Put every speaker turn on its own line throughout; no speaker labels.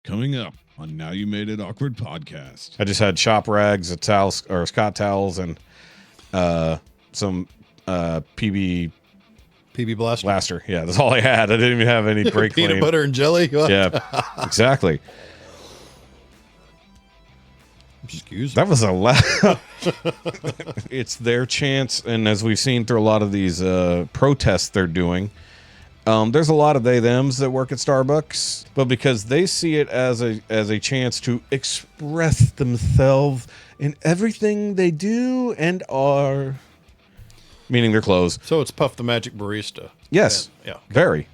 Coming up on Now You Made It Awkward podcast.
I just had shop rags, a towels or Scott towels, and some PB blaster. Yeah, that's all I had. I didn't even have any brake
peanut
clean.
butter and jelly.
Yeah, exactly.
Excuse me.
That was a lot. It's their chance, and as we've seen through a lot of these protests they're doing, there's a lot of they-thems that work at Starbucks, but because they see it as a chance to express themselves in everything they do and are, meaning their clothes.
So it's Puff the Magic Barista.
Yes.
Yeah. Okay.
Very.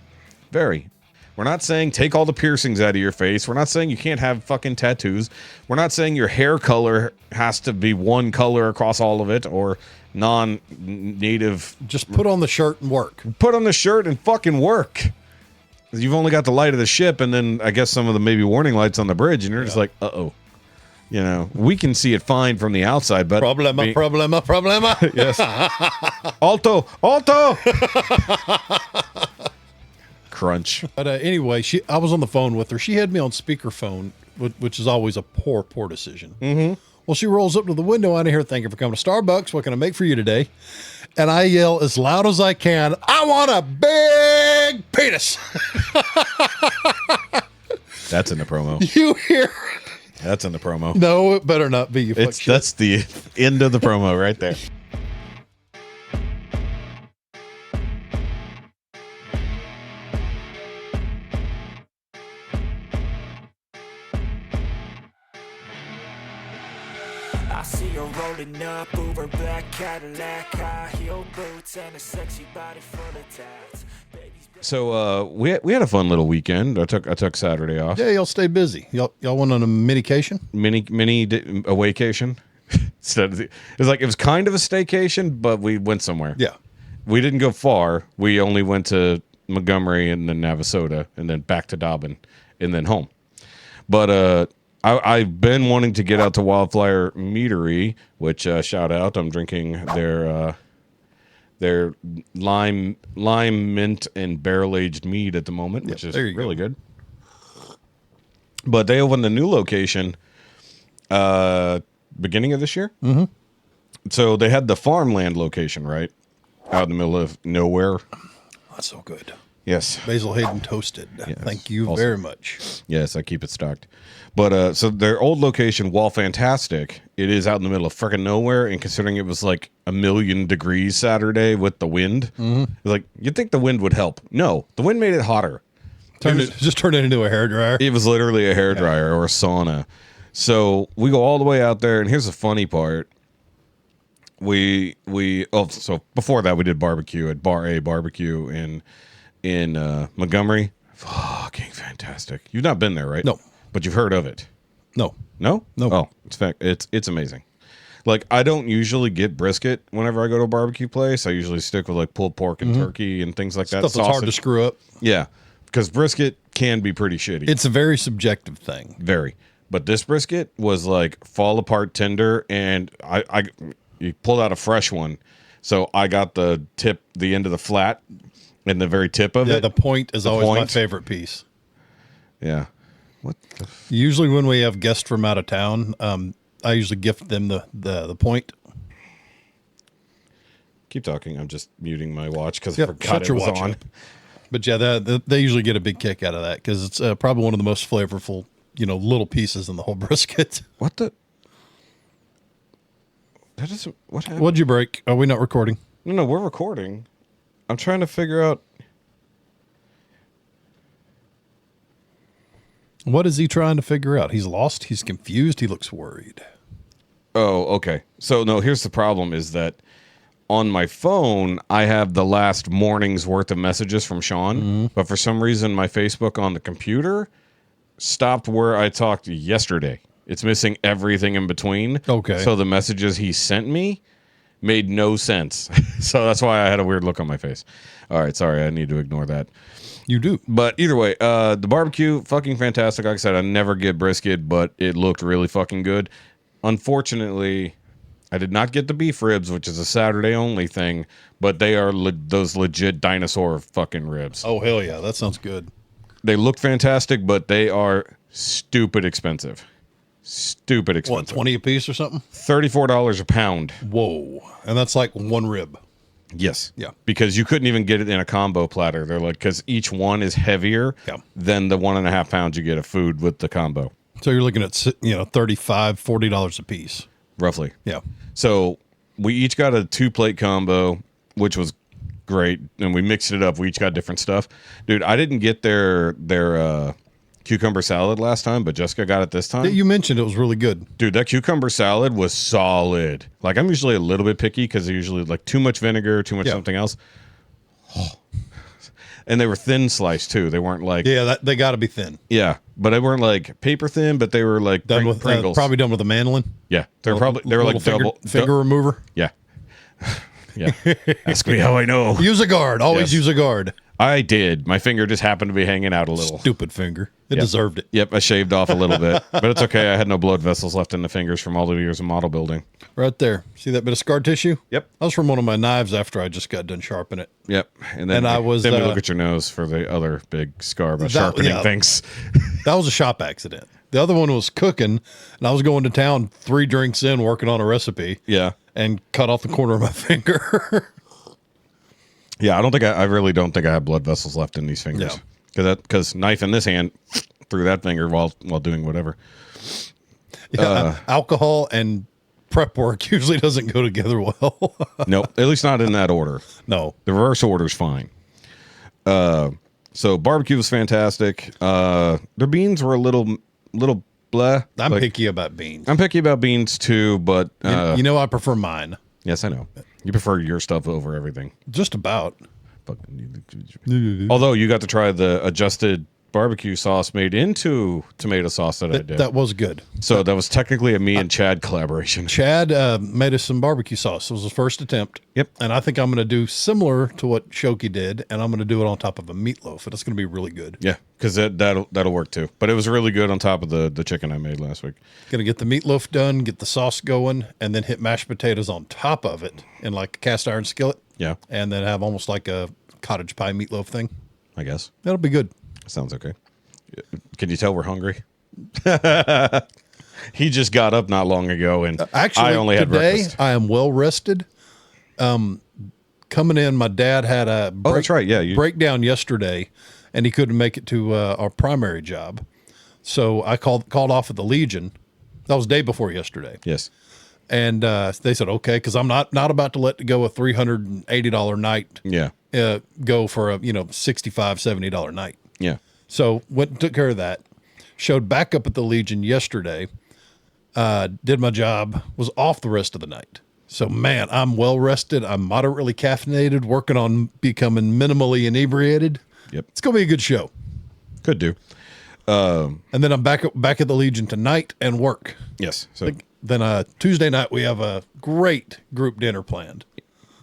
Very. We're not saying take all the piercings out of your face. We're not saying you can't have fucking tattoos. We're not saying your hair color has to be one color across all of it or non-native.
Just put on the shirt and work.
Put on the shirt and fucking work. You've only got the light of the ship and then I guess some of the maybe warning lights on the bridge and you're just like, uh-oh. You know, we can see it fine from the outside, but...
Problema.
Yes. Alto! Crunch.
But anyway, I was on the phone with her. She had me on speakerphone, which is always a poor decision.
Mm-hmm.
Well, she rolls up to the window out of here. Thank you for coming to Starbucks. What can I make for you today? And I yell as loud as I can, I want a big penis.
That's in the promo.
You hear?
That's in the promo.
No, it better not be.
That's the end of the promo right there.
Rolling up over black Cadillac, high heel boots, and a sexy body full of tats.
So we had a fun little weekend. I took Saturday off.
Yeah, y'all stay busy. Y'all went on a mini-cation?
Mini a waycation. It was kind of a staycation, but we went somewhere.
Yeah,
we didn't go far. We only went to Montgomery and then Navasota and then back to Dobbin and then home. But I've been wanting to get out to Wildflyer Meadery, which shout out. I'm drinking their lime mint and barrel aged mead at the moment, which is really good. But they opened a new location beginning of this year.
Mm-hmm.
So they had the farmland location right out in the middle of nowhere.
That's so good.
Yes.
Basil Hayden toasted. Yes. Thank you very much.
Yes, I keep it stocked. But so their old location, while fantastic, it is out in the middle of freaking nowhere. And considering it was like 1,000,000 degrees Saturday with the wind, like you'd think the wind would help. No, the wind made it hotter.
Just turned it into a hairdryer.
It was literally a hairdryer or a sauna. So we go all the way out there, and here's the funny part. So before that we did barbecue at Bar-A BBQ in Montgomery. Fucking fantastic. You've not been there, right?
No.
But you've heard of it.
No.
Oh, it's amazing. Like I don't usually get brisket whenever I go to a barbecue place. I usually stick with like pulled pork and turkey and things like that.
Stuff that's hard to screw up.
Yeah, because brisket can be pretty shitty.
It's a very subjective thing.
Very. But this brisket was like fall apart tender, and you pulled out a fresh one, so I got the end of the flat, and the very tip of it.
Yeah, the point is always my favorite piece.
Yeah. What?
Usually when we have guests from out of town, I usually gift them the point.
Keep talking. I'm just muting my watch because I forgot it was on.
But yeah, they usually get a big kick out of that because it's probably one of the most flavorful, little pieces in the whole brisket.
What the? That isn't what happened.
What'd you break? Are we not recording?
No, we're recording. I'm trying to figure out.
What is he trying to figure out? He's lost. He's confused. He looks worried.
Oh, okay. So no, here's the problem is that on my phone, I have the last morning's worth of messages from Shaun, but for some reason, my Facebook on the computer stopped where I talked yesterday. It's missing everything in between.
Okay.
So the messages he sent me made no sense. So that's why I had a weird look on my face. All right. Sorry. I need to ignore that.
You do.
But either way, the barbecue, fucking fantastic. Like I said, I never get brisket, but it looked really fucking good. Unfortunately, I did not get the beef ribs, which is a Saturday only thing, but they are those legit dinosaur fucking ribs.
Oh, hell yeah. That sounds good.
They look fantastic, but they are Stupid expensive. Stupid expensive.
What, 20 a piece or something?
$34 a pound.
Whoa. And that's like one rib.
Yes.
Yeah.
Because you couldn't even get it in a combo platter. They're like, because each one is heavier than the 1.5 pounds you get of food with the combo.
So you're looking at, $35, $40 a piece.
Roughly.
Yeah.
So we each got a 2-plate combo, which was great. And we mixed it up. We each got different stuff. Dude, I didn't get their cucumber salad last time, but Jessica got it this time.
You mentioned it was really good.
Dude, that cucumber salad was solid. Like, I'm usually a little bit picky because they usually like too much vinegar, too much something else. And they were thin sliced too. They weren't like
they got to be thin.
Yeah, but they weren't like paper thin, but they were like
Done with
Pringles.
probably done with a mandolin.
Yeah, they were like
finger remover.
Yeah, yeah. Ask me how I know.
Use a guard. Always use a guard.
I did. My finger just happened to be hanging out a little.
Stupid finger. It deserved it.
Yep, I shaved off a little bit, but it's okay. I had no blood vessels left in the fingers from all the years of model building.
Right there. See that bit of scar tissue?
Yep.
That was from one of my knives after I just got done sharpening it.
Yep. And then we look at your nose for the other big scar by sharpening things.
That was a shop accident. The other one was cooking, and I was going to town 3 drinks in working on a recipe.
Yeah.
And cut off the corner of my finger.
Yeah, I really don't think I have blood vessels left in these fingers. Because knife in this hand through that finger while doing whatever.
Yeah, alcohol and prep work usually doesn't go together well.
Nope, at least not in that order.
No,
the reverse order's fine. So barbecue was fantastic. Their beans were a little blah.
I'm picky about beans.
I'm picky about beans too, but
you know I prefer mine.
Yes, I know. You prefer your stuff over everything.
Just about.
Although you got to try the adjusted barbecue sauce made into tomato sauce that I did.
That was good.
So that was technically a me and Chad collaboration.
Chad made us some barbecue sauce. It was his first attempt.
Yep.
And I think I'm going to do similar to what Shoky did, and I'm going to do it on top of a meatloaf, and it's going to be really good.
Yeah, because that'll work too. But it was really good on top of the chicken I made last week.
Going to get the meatloaf done, get the sauce going, and then hit mashed potatoes on top of it in like a cast iron skillet.
Yeah.
And then have almost like a cottage pie meatloaf thing.
I guess.
That'll be good.
Sounds okay. Can you tell we're hungry? He just got up not long ago, and
actually,
I only had
today
breakfast.
I am well rested. Coming in, my dad had a
that's right. Yeah,
breakdown yesterday, and he couldn't make it to our primary job. So I called off at the Legion. That was day before yesterday.
Yes.
And they said, okay, because I'm not about to let go a $380 night.
Yeah.
Go for a $65, $70 night.
Yeah.
So went and took care of that. Showed back up at the Legion yesterday. Did my job. Was off the rest of the night. So man, I'm well rested. I'm moderately caffeinated. Working on becoming minimally inebriated.
Yep.
It's gonna be a good show.
Could do.
And then I'm back at the Legion tonight and work.
Yes. So
then Tuesday night we have a great group dinner planned.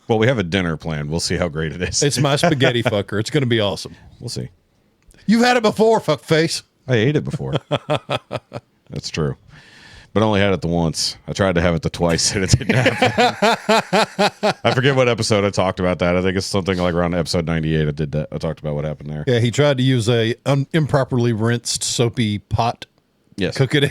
Well, we have a dinner planned. We'll see how great it is.
It's my spaghetti fucker. It's going to be awesome.
We'll see.
You've had it before, fuckface.
I ate it before. That's true. But I only had it the once. I tried to have it the twice and it didn't happen. I forget what episode I talked about that. I think it's something like around episode 98 I did that. I talked about what happened there.
Yeah, he tried to use a improperly rinsed soapy pot.
Yes.
Cook it in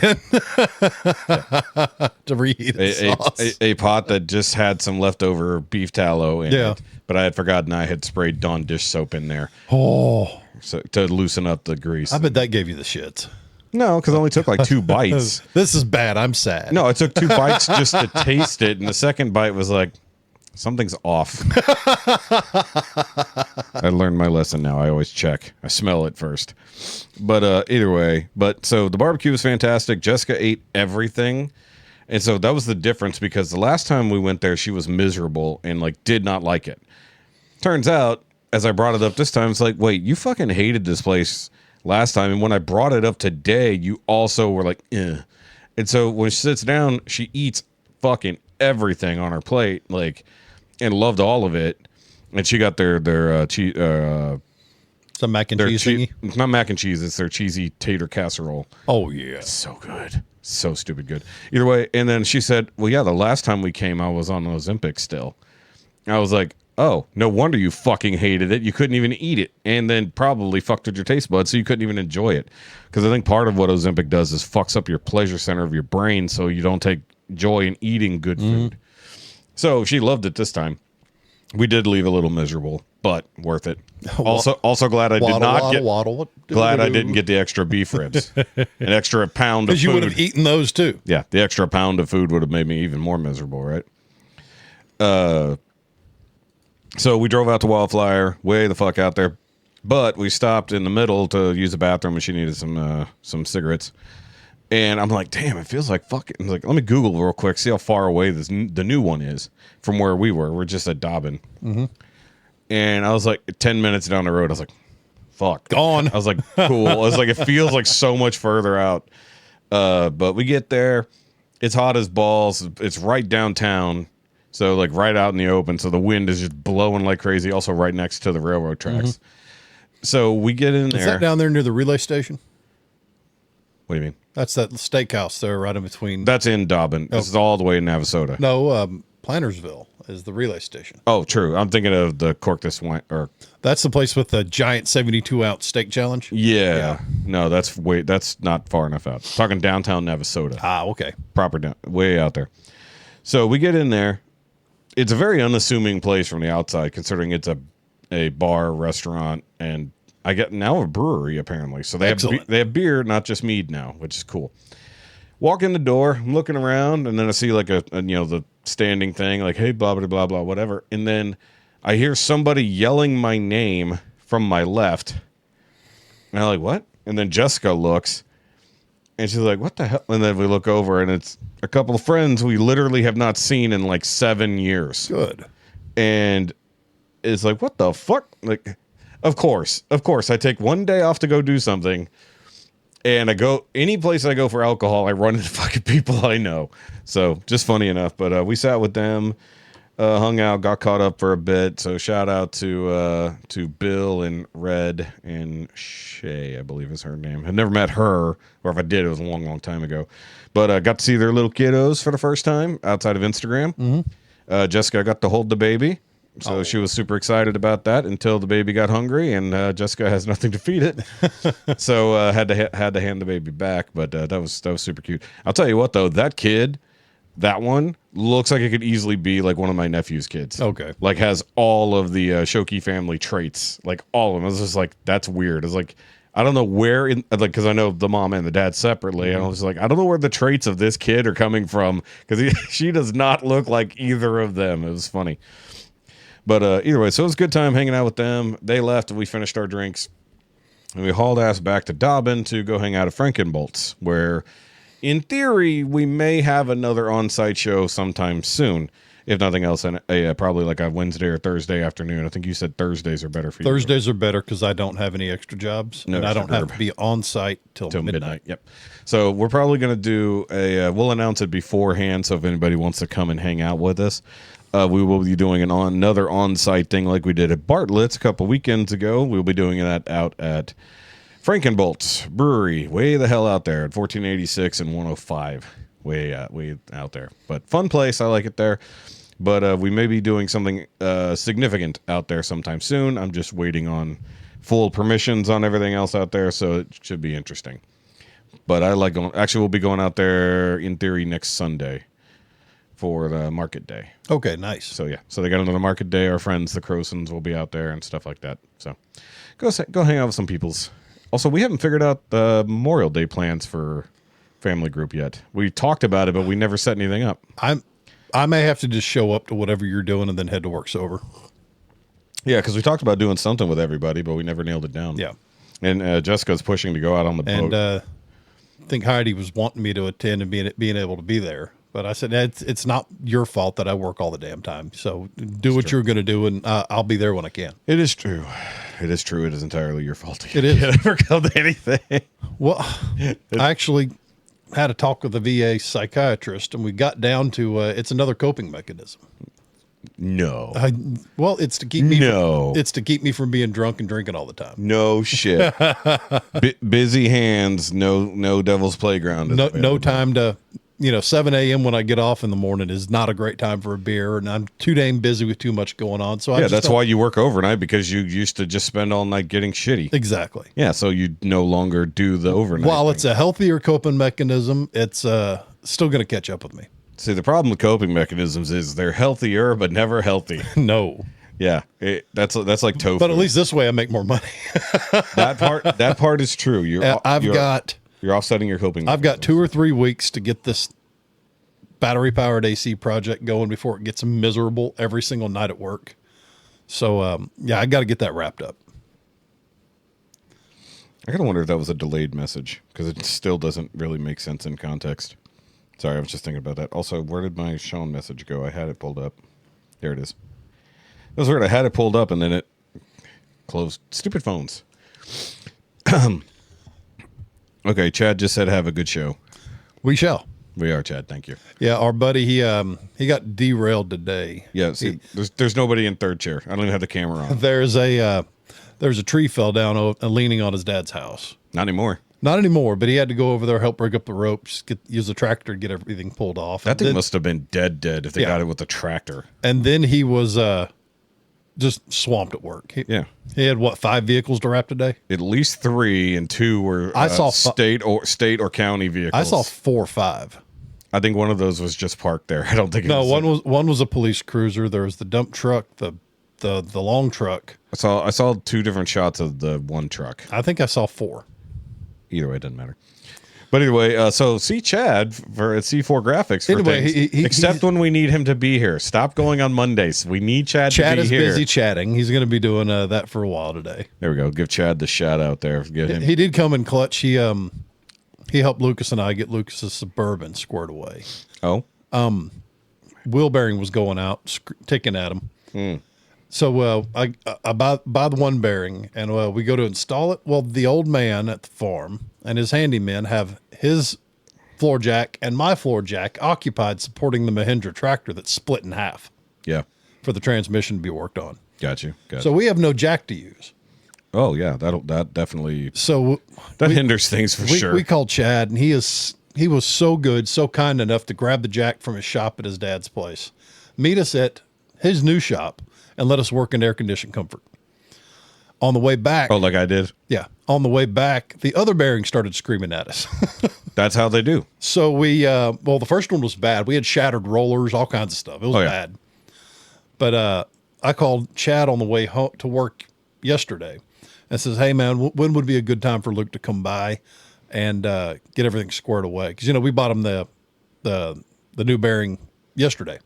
to reheat the sauce.
A pot that just had some leftover beef tallow in it. But I had forgotten I had sprayed Dawn dish soap in there.
Oh.
So to loosen up the grease.
I bet that gave you the shits.
No, because I only took like 2 bites.
This is bad. I'm sad.
No, I took 2 bites just to taste it. And the second bite was like, something's off. I learned my lesson now. I always check. I smell it first. But either way. So the barbecue was fantastic. Jessica ate everything. And so that was the difference because the last time we went there, she was miserable and like did not like it. Turns out, as I brought it up this time, it's like, wait, you fucking hated this place last time. And when I brought it up today, you also were like, eh. And so when she sits down, she eats fucking everything on her plate, like, and loved all of it. And she got their cheese.
Some mac and cheese thingy?
It's not mac and cheese. It's their cheesy tater casserole.
Oh, yeah.
It's so good. So stupid good. Either way. And then she said, well, yeah, the last time we came, I was on Ozempic still. I was like, oh, no wonder you fucking hated it. You couldn't even eat it, and then probably fucked with your taste buds, so you couldn't even enjoy it. Because I think part of what Ozempic does is fucks up your pleasure center of your brain, so you don't take joy in eating good food. So she loved it this time. We did leave a little miserable, but worth it. Also glad I didn't get the extra beef ribs, an extra pound of food.
Because you would have eaten those too.
Yeah, the extra pound of food would have made me even more miserable, right? So we drove out to Wildflyer, way the fuck out there, but we stopped in the middle to use the bathroom, and she needed some cigarettes. And I'm like, damn, it feels like fucking. Like, let me Google real quick, see how far away the new one is from where we were. We're just at Dobbin. And I was like, 10 minutes down the road, I was like, fuck.
Gone.
I was like, cool. I was like, it feels like so much further out. But we get there. It's hot as balls. It's right downtown. So, like, right out in the open. So the wind is just blowing like crazy. Also right next to the railroad tracks. So we get in there.
Is that down there near the relay station?
What do you mean?
That's that steakhouse there right in between.
That's in Dobbin. This is all the way in Navasota.
No, Plantersville is the relay station.
Oh, true. I'm thinking of the Cork This Wine.
That's the place with the giant 72-ounce steak challenge?
Yeah. No, that's not far enough out. Talking downtown Navasota.
Ah, okay.
Proper down, way out there. So we get in there. It's a very unassuming place from the outside, considering it's a bar, restaurant, and I get now a brewery apparently. So they have beer, not just mead now, which is cool. Walk in the door, I'm looking around, and then I see like the standing thing, like, hey, blah blah blah blah, whatever. And then I hear somebody yelling my name from my left. And I'm like, what? And then Jessica looks, and she's like, what the hell? And then we look over, and it's a couple of friends we literally have not seen in like 7 years.
Good.
And it's like, what the fuck? Like, of course, I take one day off to go do something, and I go any place I go for alcohol, I run into fucking people I know. So just funny enough. But we sat with them, hung out, got caught up for a bit. So shout out to Bill and Red and Shay, I believe is her name. I've never met her, or if I did, it was a long, long time ago. But I got to see their little kiddos for the first time outside of Instagram. Jessica got to hold the baby. So she was super excited about that until the baby got hungry, and Jessica has nothing to feed it. So had to hand the baby back, but that was super cute. I'll tell you what though, that kid, that one looks like it could easily be like one of my nephew's kids.
Okay,
like has all of the Shoky family traits, like all of them. I was just like, that's weird. It's like, I don't know where in, like, because I know the mom and the dad separately, and I was like, I don't know where the traits of this kid are coming from, because she does not look like either of them. It was funny. But either way, so it was a good time hanging out with them. They left, and we finished our drinks. And we hauled ass back to Dobbin to go hang out at Frankenboltzzzz, where, in theory, we may have another on-site show sometime soon. If nothing else, and probably like a Wednesday or Thursday afternoon. I think you said Thursdays are better for you.
Thursdays are better because I don't have any extra jobs, and I don't have to be on-site till midnight.
Yep. So we're probably going to do we'll announce it beforehand, so if anybody wants to come and hang out with us. We will be doing another on-site thing like we did at Bartlett's a couple weekends ago. We'll be doing that out at Frankenboltzzzz Brewery, way the hell out there at 1486 and 105, way out there. But fun place, I like it there. But we may be doing something significant out there sometime soon. I'm just waiting on full permissions on everything else out there, so it should be interesting. But I like going. Actually, we'll be going out there in theory next Sunday for the market day.
Okay, nice.
So yeah, so they got another market day. Our friends, the Crosons, will be out there and stuff like that. So go hang out with some peoples. Also, we haven't figured out the Memorial Day plans for family group yet. We talked about it, but we never set anything up.
I may have to just show up to whatever you're doing and then head to work sober.
Yeah, because we talked about doing something with everybody, but we never nailed it down.
Yeah.
And Jessica's pushing to go out on the boat.
And I think Heidi was wanting me to attend and being able to be there. But I said, it's not your fault that I work all the damn time. So do what you're going to do, and I'll be there when I can.
It is true. It is true. It is entirely your fault.
It is.
You never come to anything.
Well, I actually had a talk with a VA psychiatrist, and we got down to it's another coping mechanism.
No.
Well, it's to keep me. It's to keep me from being drunk and drinking all the time.
No shit. Busy hands. No devil's playground.
No time to 7 a.m. when I get off in the morning is not a great time for a beer, and I'm too damn busy with too much going on. So
that's why you work overnight, because you used to just spend all night getting shitty.
Exactly.
Yeah, so you no longer do the overnight.
While
thing.
it's a healthier coping mechanism, it's still going to catch up with me.
See, the problem with coping mechanisms is they're healthier but never healthy.
No.
Yeah, that's like tofu.
But at least this way I make more money.
that part is true. You're offsetting your coping.
I've got 2 or 3 weeks to get this battery powered AC project going before it gets miserable every single night at work. So I got to get that wrapped up.
I gotta wonder if that was a delayed message, because it still doesn't really make sense in context. Sorry, I was just thinking about that. Also, where did my Shaun message go? I had it pulled up. There it is. That was weird. I had it pulled up and then it closed. Stupid phones. Okay, Chad just said have a good show.
We shall.
We are, Chad. Thank you.
Yeah, our buddy, he got derailed today.
Yeah, see, there's nobody in third chair. I don't even have the camera on.
There's a tree fell down leaning on his dad's house.
Not anymore.
Not anymore, but he had to go over there, help break up the ropes, use the tractor to get everything pulled off.
That thing must have been dead if they got it with the tractor.
And then he was just swamped at work. He had 5 vehicles to wrap today?
At least 3, and 2 were
I saw
state or county vehicles.
I saw 4 or 5.
I think one of those was just parked there. I don't think
one was a police cruiser. There was the dump truck, the long truck.
I saw 2 different shots of the one truck.
I think I saw 4.
Either way, it doesn't matter. But either way, so see Chad for at C4 Graphics for things. Except when we need him to be here. Stop going on Mondays. We need Chad to be here.
Chad is busy chatting. He's going to be doing that for a while today.
There we go. Give Chad the shout out there.
He did come in clutch. He helped Lucas and I get Lucas's Suburban squared away.
Oh.
Wheel bearing was going out, ticking at him. So I buy the one bearing, and we go to install it. Well, the old man at the farm and his handyman have his floor jack and my floor jack occupied supporting the Mahindra tractor that's split in half.
Yeah.
For the transmission to be worked on.
Got you.
So we have no jack to use.
Oh yeah, that definitely.
So
that hinders things for sure.
We called Chad, and he was so good, so kind enough to grab the jack from his shop at his dad's place, meet us at his new shop, and let us work in air conditioned comfort. On the way back.
Oh, like I did?
Yeah. On the way back, the other bearing started screaming at us.
That's how they do.
So the first one was bad. We had shattered rollers, all kinds of stuff. It was bad. But I called Chad on the way home to work yesterday and says, hey, man, when would be a good time for Luke to come by and get everything squared away? Because, we bought him the new bearing yesterday.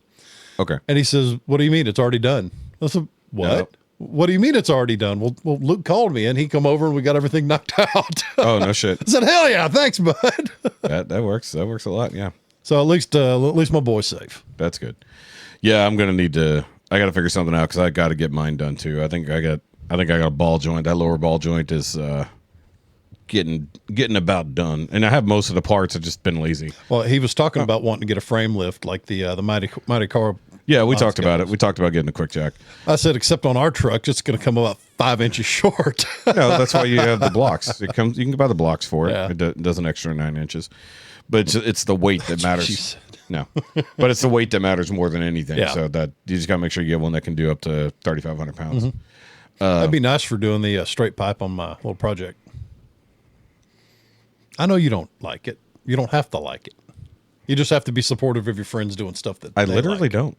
Okay.
And he says, what do you mean? It's already done. I said, what? No. What do you mean it's already done? Well, Luke called me and he come over and we got everything knocked out.
Oh, no shit.
I said, hell yeah, thanks, bud.
That works. That works a lot, yeah.
So at least my boy's safe.
That's good. Yeah, I'm going to I got to figure something out because I got to get mine done too. I think I got a ball joint. That lower ball joint is getting about done. And I have most of the parts. I've just been lazy.
Well, he was talking about wanting to get a frame lift like the Mighty Car.
Yeah, we talked about it. We talked about getting a quick jack.
I said, except on our truck, it's going to come about 5 inches short.
No, that's why you have the blocks. You can buy the blocks for it. Yeah. It does an extra 9 inches. But it's the weight that matters. No, but it's the weight that matters more than anything. Yeah. So that you just got to make sure you get one that can do up to 3,500 pounds. Mm-hmm.
That'd be nice for doing the straight pipe on my little project. I know you don't like it. You don't have to like it. You just have to be supportive of your friends doing stuff that
I literally don't.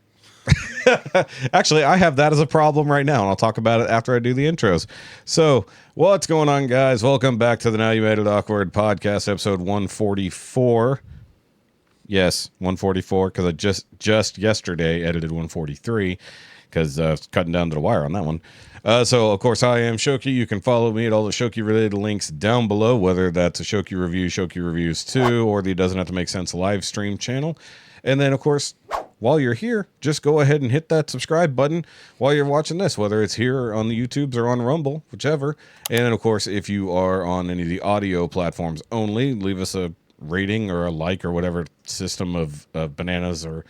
Actually, I have that as a problem right now, and I'll talk about it after I do the intros. So, what's going on, guys? Welcome back to the Now You Made It Awkward podcast, episode 144. Yes, 144, because I just yesterday edited 143, because I was cutting down to the wire on that one. So, of course, I am Shoky. You can follow me at all the Shoky-related links down below, whether that's a Shoky Review, Shoky Reviews 2, or the Doesn't Have to Make Sense live stream channel. And then, of course, while you're here, just go ahead and hit that subscribe button while you're watching this, whether it's here on the YouTubes or on Rumble, whichever. And then, of course, if you are on any of the audio platforms only, leave us a rating or a like or whatever system of bananas or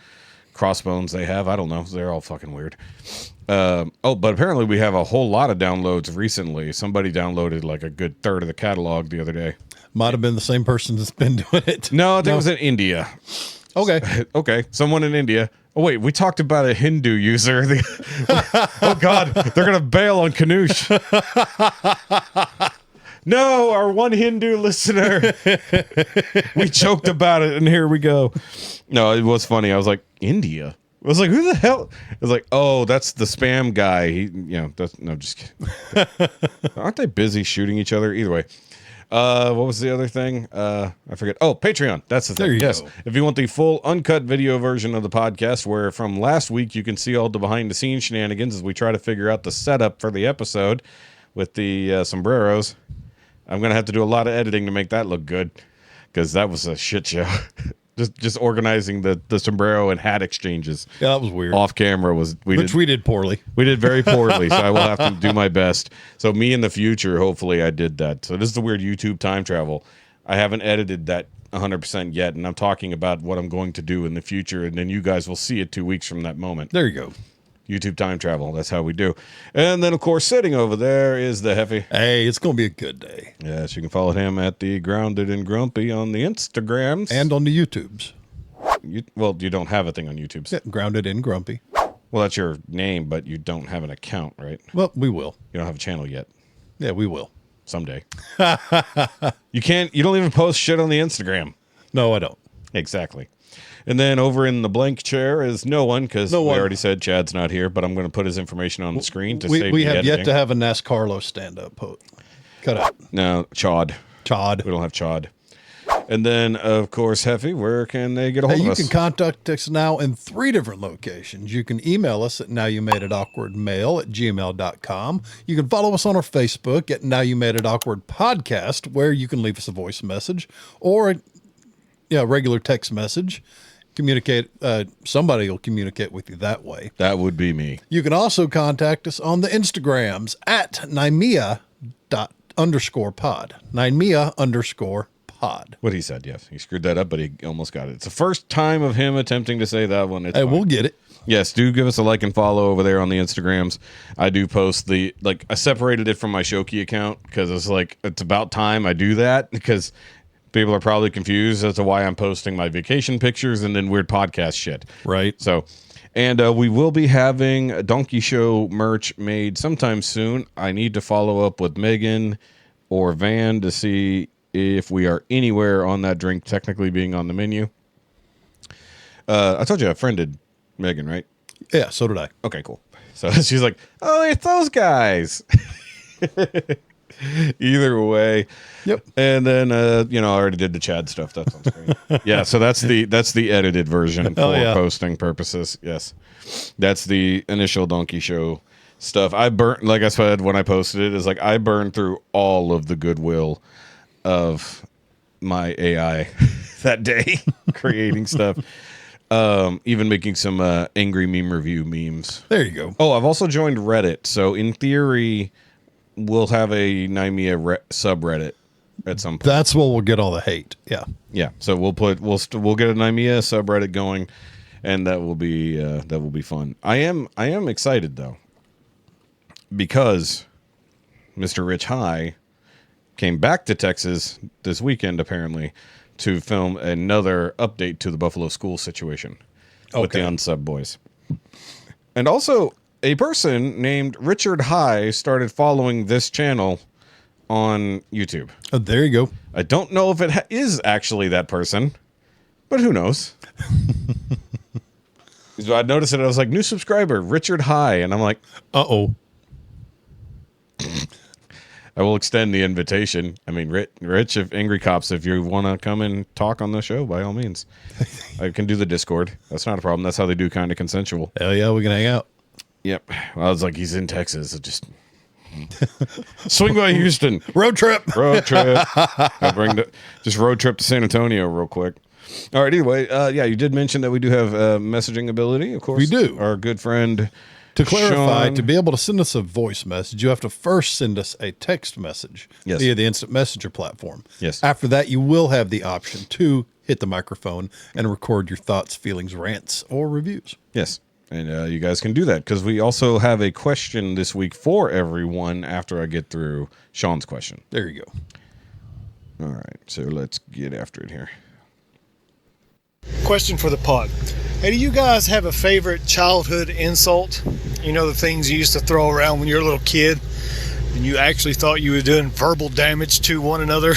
crossbones they have. I don't know. They're all fucking weird. But apparently we have a whole lot of downloads recently. Somebody downloaded like a good third of the catalog the other day.
Might have been the same person that's been doing it.
No, I think it was in India.
Okay.
Okay, someone in India. Oh, wait, we talked about a Hindu user. Oh, God, they're going to bail on Kanoosh. No, our one Hindu listener. We joked about it, and here we go. No, it was funny. I was like, India? I was like, who the hell? I was like, oh, that's the spam guy. Just kidding. Aren't they busy shooting each other? Either way. What was the other thing? I forget. Oh, Patreon. That's the thing.
There you
yes.
go.
If you want the full uncut video version of the podcast, where from last week you can see all the behind the scenes shenanigans as we try to figure out the setup for the episode with the sombreros. I'm going to have to do a lot of editing to make that look good because that was a shit show. just organizing the sombrero and hat exchanges.
Yeah, that was weird.
Off camera we did
poorly.
We did very poorly, so I will have to do my best. So me in the future, hopefully I did that. So this is the weird YouTube time travel. I haven't edited that 100% yet, and I'm talking about what I'm going to do in the future, and then you guys will see it 2 weeks from that moment.
There you go.
YouTube time travel. That's how we do. And then, of course, sitting over there is the Heffy.
Hey, it's going to be a good day.
Yes, you can follow him at the Grounded and Grumpy on the Instagrams.
And on the YouTubes.
You don't have a thing on YouTube.
Yeah, Grounded and Grumpy.
Well, that's your name, but you don't have an account, right?
Well, we will.
You don't have a channel yet.
Yeah, we will.
Someday. You don't even post shit on the Instagram.
No, I don't.
Exactly. And then over in the blank chair is no one, because we already said Chad's not here, but I'm going to put his information on the screen to save
We
the
have
editing.
yet to have a NASCARlo stand-up cut out.
No, Chad. We don't have Chad. And then, of course, Heffy, where can they get a hold of us?
You can contact us now in 3 different locations. You can email us at nowyoumade.awkwardmail@gmail.com. You can follow us on our Facebook at Now You Made It Awkward Podcast, where you can leave us a voice message or a regular text message. Communicate. Somebody will communicate with you that way.
That would be me.
You can also contact us on the Instagrams at Nymea_pod. Nymea_pod.
What he said, yes. He screwed that up, but he almost got it. It's the first time of him attempting to say that one.
Hey, we'll get it.
Yes, do give us a like and follow over there on the Instagrams. I do post I separated it from my Shoky account because it's about time I do that because people are probably confused as to why I'm posting my vacation pictures and then weird podcast shit.
Right.
So, and we will be having a Donkey Show merch made sometime soon. I need to follow up with Megan or Van to see if we are anywhere on that drink technically being on the menu. I told you I friended Megan, right?
Yeah, so did I.
Okay, cool. So she's like, oh, it's those guys. Either way.
Yep.
And then I already did the Chad stuff. That's on screen. Yeah, so that's the edited version for posting purposes. Yes. That's the initial Donkey Show stuff. I burnt, like I said when I posted it, is I burned through all of the goodwill of my AI that day creating stuff. Even making some angry meme review memes.
There you go.
Oh, I've also joined Reddit. So in theory, we'll have a Nymea subreddit at some point.
That's where we'll get all the hate. Yeah.
Yeah. So we'll get a Nymea subreddit going, and that will be fun. I am excited though, because Mr. Rich High came back to Texas this weekend apparently to film another update to the Buffalo school situation with the unsub boys. And also, a person named Richard High started following this channel on YouTube.
Oh, there you go.
I don't know if it is actually that person, but who knows? So I noticed it. I was like, new subscriber, Richard High. And I'm like,
uh-oh.
I will extend the invitation. I mean, Rich, if Angry Cops, if you want to come and talk on the show, by all means. I can do the Discord. That's not a problem. That's how they do kind of consensual.
Hell yeah, we can hang out.
Yep. Well, I was like, he's in Texas. So just swing by Houston.
Road trip.
Just road trip to San Antonio real quick. All right. Anyway, you did mention that we do have messaging ability, of course.
We do.
Our good friend
To clarify,
Shaun.
to be able to send us a voice message, you have to first send us a text message via the instant messenger platform.
Yes.
After that, you will have the option to hit the microphone and record your thoughts, feelings, rants, or reviews.
Yes. And you guys can do that because we also have a question this week for everyone after I get through Shaun's question.
There you go.
All right, so let's get after it here.
Question for the pod. Hey, do you guys have a favorite childhood insult? You know, the things you used to throw around when you were a little kid and you actually thought you were doing verbal damage to one another?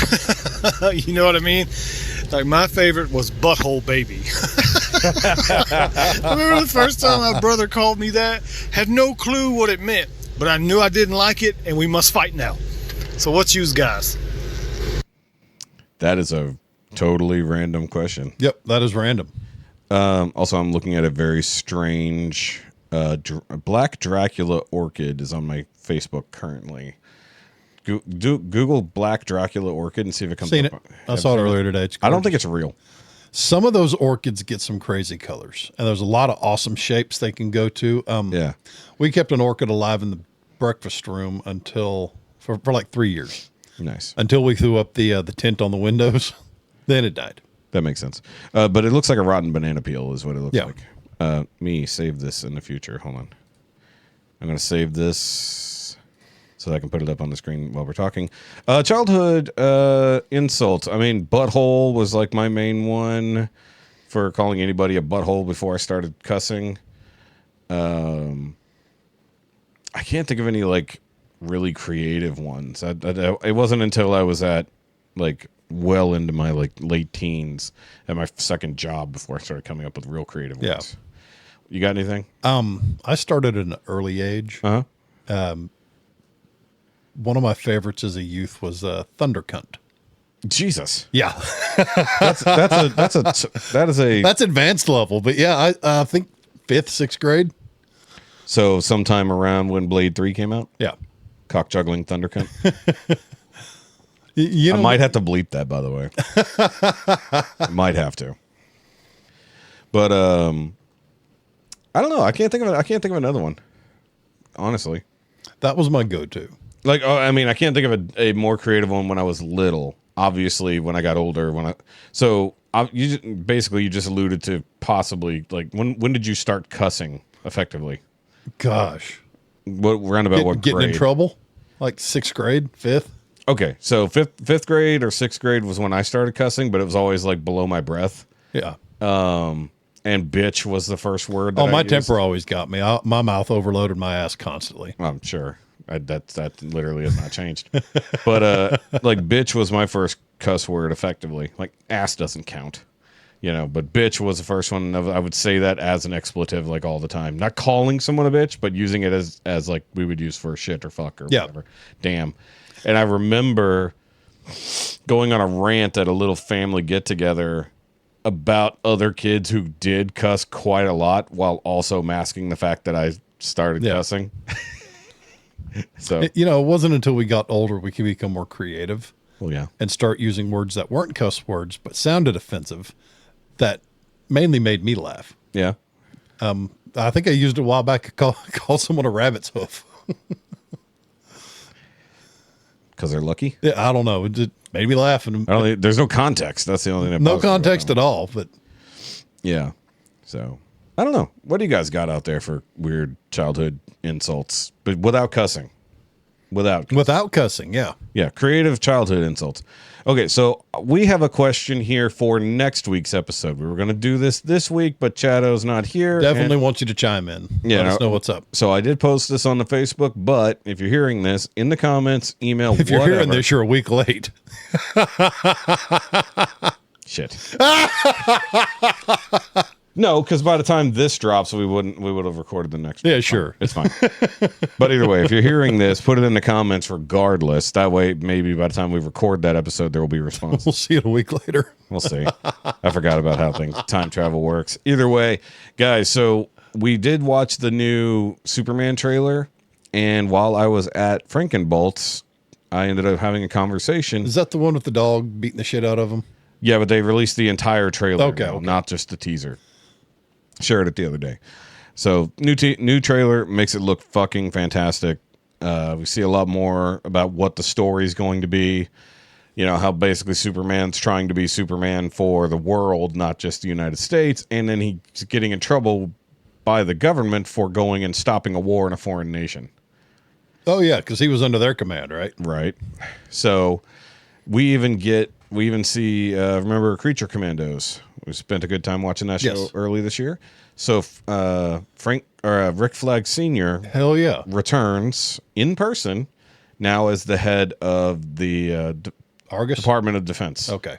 You know what I mean? Like, my favorite was butthole baby. I remember the first time my brother called me that, had no clue what it meant, but I knew I didn't like it, and we must fight now. So what's yours, guys?
That is a totally random question.
Yep, that is random.
Also, I'm looking at a very strange Black Dracula orchid is on my Facebook currently. Google Black Dracula orchid and see if it comes
Seen
up.
it. I saw it earlier today. It's
I don't
gorgeous.
think it's real.
Some of those orchids get some crazy colors, and there's a lot of awesome shapes they can go to.
Yeah.
We kept an orchid alive in the breakfast room until for like 3 years,
Nice.
until we threw up the tint on the windows. Then it died.
That makes sense. But it looks like a rotten banana peel is what it looks
Yeah.
like. Save this in the future. Hold on. I'm going to save this so that I can put it up on the screen while we're talking. Childhood insults. I mean, butthole was like my main one for calling anybody a butthole before I started cussing. I can't think of any like really creative ones. It wasn't until I was at like well into my like late teens at my second job before I started coming up with real creative
Yeah.
ones. You got anything?
I started at an early age.
Uh-huh.
One of my favorites as a youth was Thunder Cunt.
Jesus.
Yeah,
That is a
that's advanced level. But yeah, I think 5th, 6th grade.
so sometime around when Blade 3 came out,
Yeah,
cock juggling thunder cunt.
you know,
I might have to bleep that, by the way. I might have to. But I don't know. I can't think of another one. Honestly.
that was my go-to.
Like, I mean, I can't think of a more creative one when I was little. Obviously, when I got older, you just alluded to possibly like when did you start cussing effectively?
Gosh,
What roundabout what
getting
grade?
in trouble, like 6th grade, 5th.
Okay, so fifth grade or sixth grade was when I started cussing, but it was always like below my breath.
Yeah.
And bitch was the first word. That
Oh,
I
my
used.
temper always got me. My mouth overloaded my ass constantly.
I'm sure. That literally has not changed. But like bitch was my first cuss word effectively. Like ass doesn't count, but bitch was the first one. I would say that as an expletive like all the time. Not calling someone a bitch, but using it as like we would use for shit or fuck or whatever. Damn. And I remember going on a rant at a little family get together about other kids who did cuss quite a lot while also masking the fact that I started cussing. So,
It wasn't until we got older we could become more creative
well, yeah.
and start using words that weren't cuss words but sounded offensive that mainly made me laugh.
Yeah.
I think I used it a while back to call someone a rabbit's hoof.
Because they're lucky.
Yeah, I don't know. It just made me laugh. And
There's no context. That's the only thing. That
no
bothers me about
context
that
at all. But
Yeah. So I don't know. What do you guys got out there for weird childhood insults, but without cussing?
without cussing, yeah.
Yeah, creative childhood insults. Okay, so we have a question here for next week's episode. We were going to do this week, but Chaddo's not here.
Definitely want you to chime in.
Yeah,
Let us know what's up.
So I did post this on the Facebook, but if you're hearing this, in the comments, email,
If you're
whatever.
hearing this, you're a week late.
Shit. No, because by the time this drops, we would have recorded the next one.
Yeah, sure.
It's fine. But either way, if you're hearing this, put it in the comments regardless. That way, maybe by the time we record that episode, there will be responses.
We'll see it a week later.
We'll see. I forgot about how time travel works. Either way, guys, so we did watch the new Superman trailer, and while I was at Frankenboltzzzz, I ended up having a conversation.
Is that the one with the dog beating the shit out of him?
Yeah, but they released the entire trailer,
Okay,
now,
okay.
not just the teaser. Shared it the other day. So new trailer makes it look fucking fantastic. We see a lot more about what the story's going to be. How basically Superman's trying to be Superman for the world, not just the United States, and then he's getting in trouble by the government for going and stopping a war in a foreign nation.
Oh, yeah, because he was under their command, right?
Right. So We even see remember Creature Commandos. We spent a good time watching that show early this year. So Rick Flag Sr.
Hell yeah.
returns in person now as the head of the
Argus?
Department of Defense.
Okay.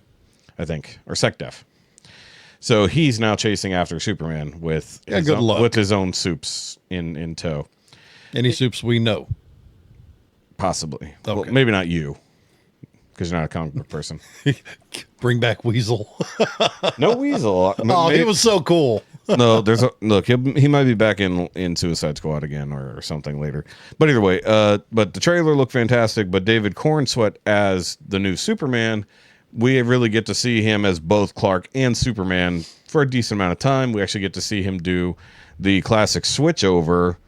I think, or SecDef. So he's now chasing after Superman with his own soups in tow.
Any soups we know?
Possibly.
Okay.
Well, maybe not you, because you're not a comic book person.
Bring back Weasel.
No Weasel.
He was so cool.
No, he might be back in Suicide Squad again or something later. But either way, but the trailer looked fantastic. But David Cornsweet as the new Superman, we really get to see him as both Clark and Superman for a decent amount of time. We actually get to see him do the classic switch over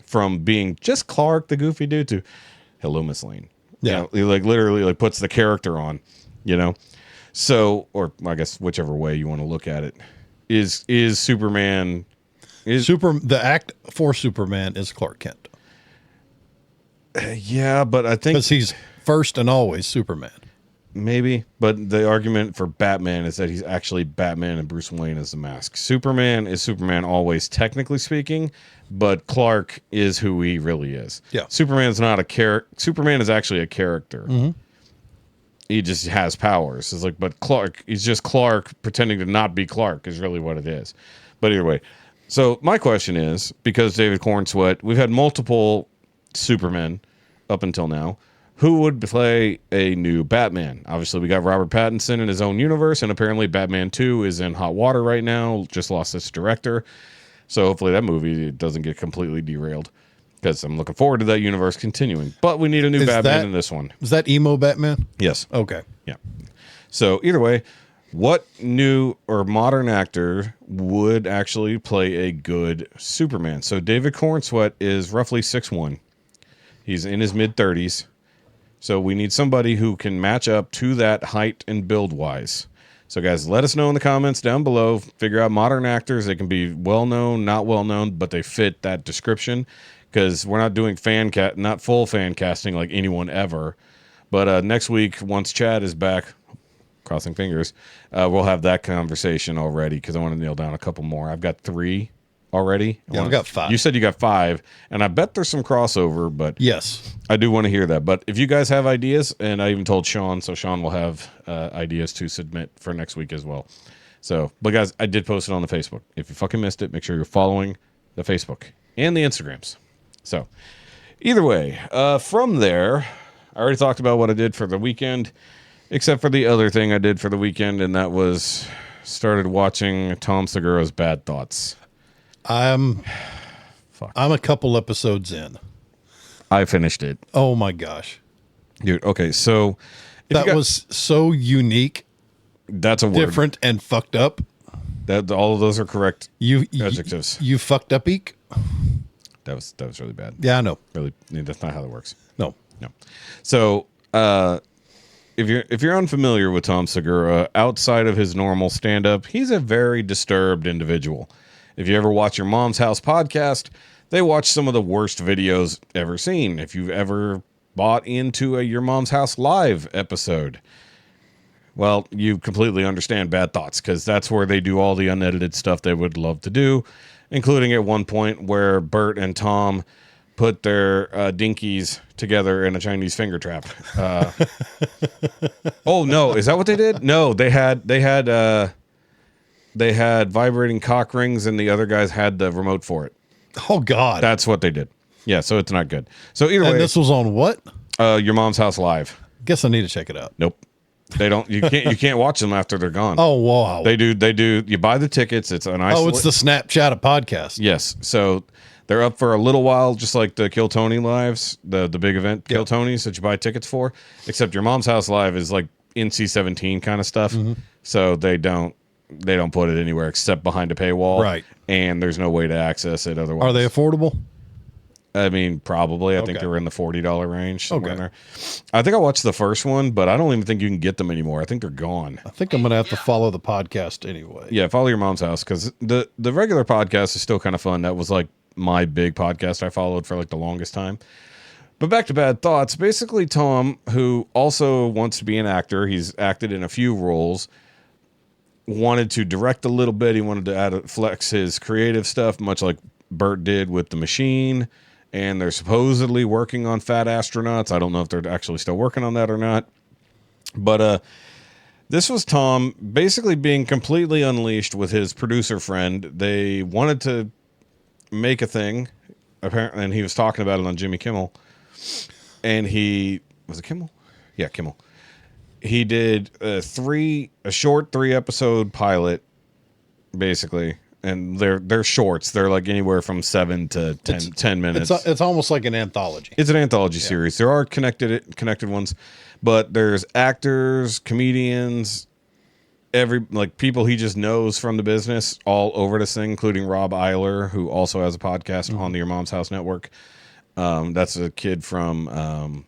from being just Clark, the goofy dude, to hello, Miss Lane.
Yeah.
He literally puts the character on, So, or I guess whichever way you want to look at it, is Superman
the act for Superman is Clark Kent.
Yeah, but I think
because he's first and always Superman.
Maybe, but the argument for Batman is that he's actually Batman and Bruce Wayne is the mask. Superman is Superman always, technically speaking, but Clark is who he really is.
Yeah.
Superman's not a character. Superman is actually a character.
Mm-hmm.
He just has powers. It's like, but Clark, he's just Clark pretending to not be Clark is really what it is. But either way, so my question is, because David Cornsweet, we've had multiple Supermen up until now. Who would play a new Batman? Obviously, we got Robert Pattinson in his own universe, and apparently Batman 2 is in hot water right now. Just lost its director. So hopefully that movie doesn't get completely derailed, because I'm looking forward to that universe continuing. But we need a new Batman in this one.
Is that emo Batman?
Yes.
Okay.
Yeah. So either way, what new or modern actor would actually play a good Superman? So David Cornsweet is roughly 6'1". He's in his mid-30s. So we need somebody who can match up to that height and build-wise. So guys, let us know in the comments down below. Figure out modern actors. They can be well-known, not well-known, but they fit that description. Because we're not doing not full fan casting like anyone ever. But next week, once Chad is back, crossing fingers, we'll have that conversation already. Because I want to nail down a couple more. I've got 3 already.
I've got 5.
You said you got 5, and I bet there's some crossover, but
yes,
I do want to hear that. But if you guys have ideas, and I even told Shaun, so Shaun will have ideas to submit for next week as well. So, but guys, I did post it on the Facebook. If you fucking missed it, make sure you're following the Facebook and the Instagrams. So, either way, from there, I already talked about what I did for the weekend, except for the other thing I did for the weekend, and that was started watching Tom Segura's Bad Thoughts.
I'm a couple episodes in.
I finished it.
Oh my gosh,
dude. Okay, so
that was so unique.
That's a word.
Different and fucked up.
That all of those are correct adjectives.
You fucked up eek.
That was really bad.
Yeah, I know.
Really, that's not how that works.
No.
So, if you're unfamiliar with Tom Segura, outside of his normal stand-up, he's a very disturbed individual. If you ever watch Your Mom's House podcast, they watch some of the worst videos ever seen. If you've ever bought into a Your Mom's House live episode, well, you completely understand Bad Thoughts, because that's where they do all the unedited stuff they would love to do, including at one point where Bert and Tom put their dinkies together in a Chinese finger trap. Oh no, is that what they did? No, they had vibrating cock rings, and the other guys had the remote for it.
Oh God,
that's what they did. Yeah, so it's not good. So either way,
this was on what?
Your Mom's House live.
Guess I need to check it out.
Nope, they don't. You can't watch them after they're gone.
Oh wow,
they do. You buy the tickets. It's an
it's the Snapchat of podcast.
Yes, so they're up for a little while, just like the Kill Tony lives, the big event Kill Tonys that you buy tickets for. Except Your Mom's House live is like NC-17 kind of stuff, so they don't put it anywhere except behind a paywall,
right?
And there's no way to access it otherwise.
Are they affordable?
I mean, probably. I think they were in the $40 range.
Okay.
In there. I think I watched the first one, but I don't even think you can get them anymore. I think they're gone.
I think I'm going to have to follow the podcast anyway.
Yeah, follow Your Mom's House, because the regular podcast is still kind of fun. That was like my big podcast I followed for like the longest time. But back to Bad Thoughts. Basically, Tom, who also wants to be an actor, he's acted in a few roles, wanted to direct a little bit. He wanted to flex his creative stuff, much like Bert did with The Machine. And they're supposedly working on Fat Astronauts. I don't know if they're actually still working on that or not. But this was Tom basically being completely unleashed with his producer friend. They wanted to make a thing, apparently, and he was talking about it on Jimmy Kimmel. And was it Kimmel? Yeah, Kimmel. He did a short 3-episode pilot, basically. And they're shorts. They're like anywhere from 7 to 10 minutes.
It's almost like an anthology.
It's an anthology series. There are connected ones, but there's actors, comedians, people he just knows from the business all over this thing, including Rob Eiler, who also has a podcast on the Your Mom's House Network. That's a kid from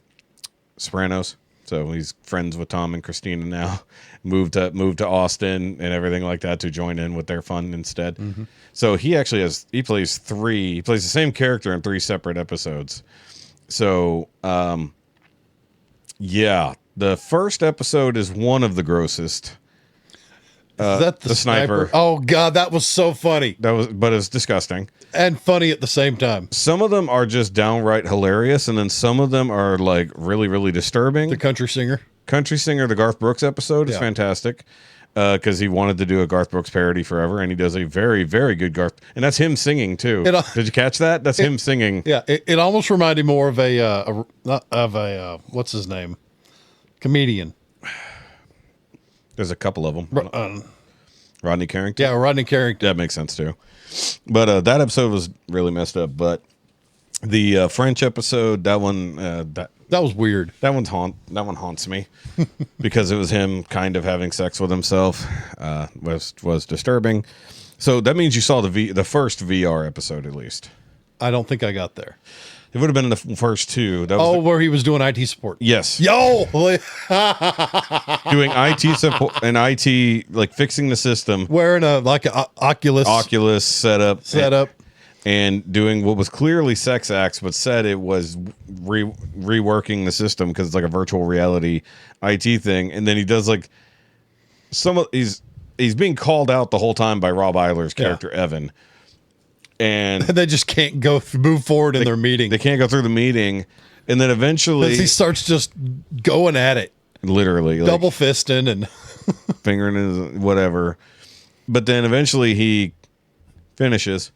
Sopranos, so he's friends with Tom and Christina now. Moved to Austin and everything like that to join in with their fun instead. Mm-hmm. So he actually plays the same character in 3 separate episodes. So the first episode is one of the grossest.
Is that the
sniper?
Oh God, that was so funny.
But it's disgusting
and funny at the same time.
Some of them are just downright hilarious, and then some of them are like really, really disturbing.
The country singer,
the Garth Brooks episode is fantastic because he wanted to do a Garth Brooks parody forever, and he does a very, very good Garth, and that's him singing too. Did you catch that? That's him singing.
Yeah, it almost reminded me more of a what's his name, comedian.
There's a couple of them. Rodney Carrington?
Yeah, Rodney Carrington.
That makes sense, too. But that episode was really messed up. But the French episode, that one... that
was weird.
That one haunts me. Because it was him kind of having sex with himself. Was disturbing. So that means you saw the first VR episode, at least.
I don't think I got there.
It would have been in the first 2. That was
where he was doing IT support.
Yes.
Yo!
Doing IT support and IT, like fixing the system.
Wearing a Oculus
setup. And doing what was clearly sex acts, but said it was reworking the system because it's like a virtual reality IT thing. And then he does like he's being called out the whole time by Rob Eiler's character, Evan. And
they just can't move forward in their meeting.
They can't go through the meeting. And then eventually...
he starts just going at it.
Literally.
Double fisting and...
fingering his whatever. But then eventually he finishes.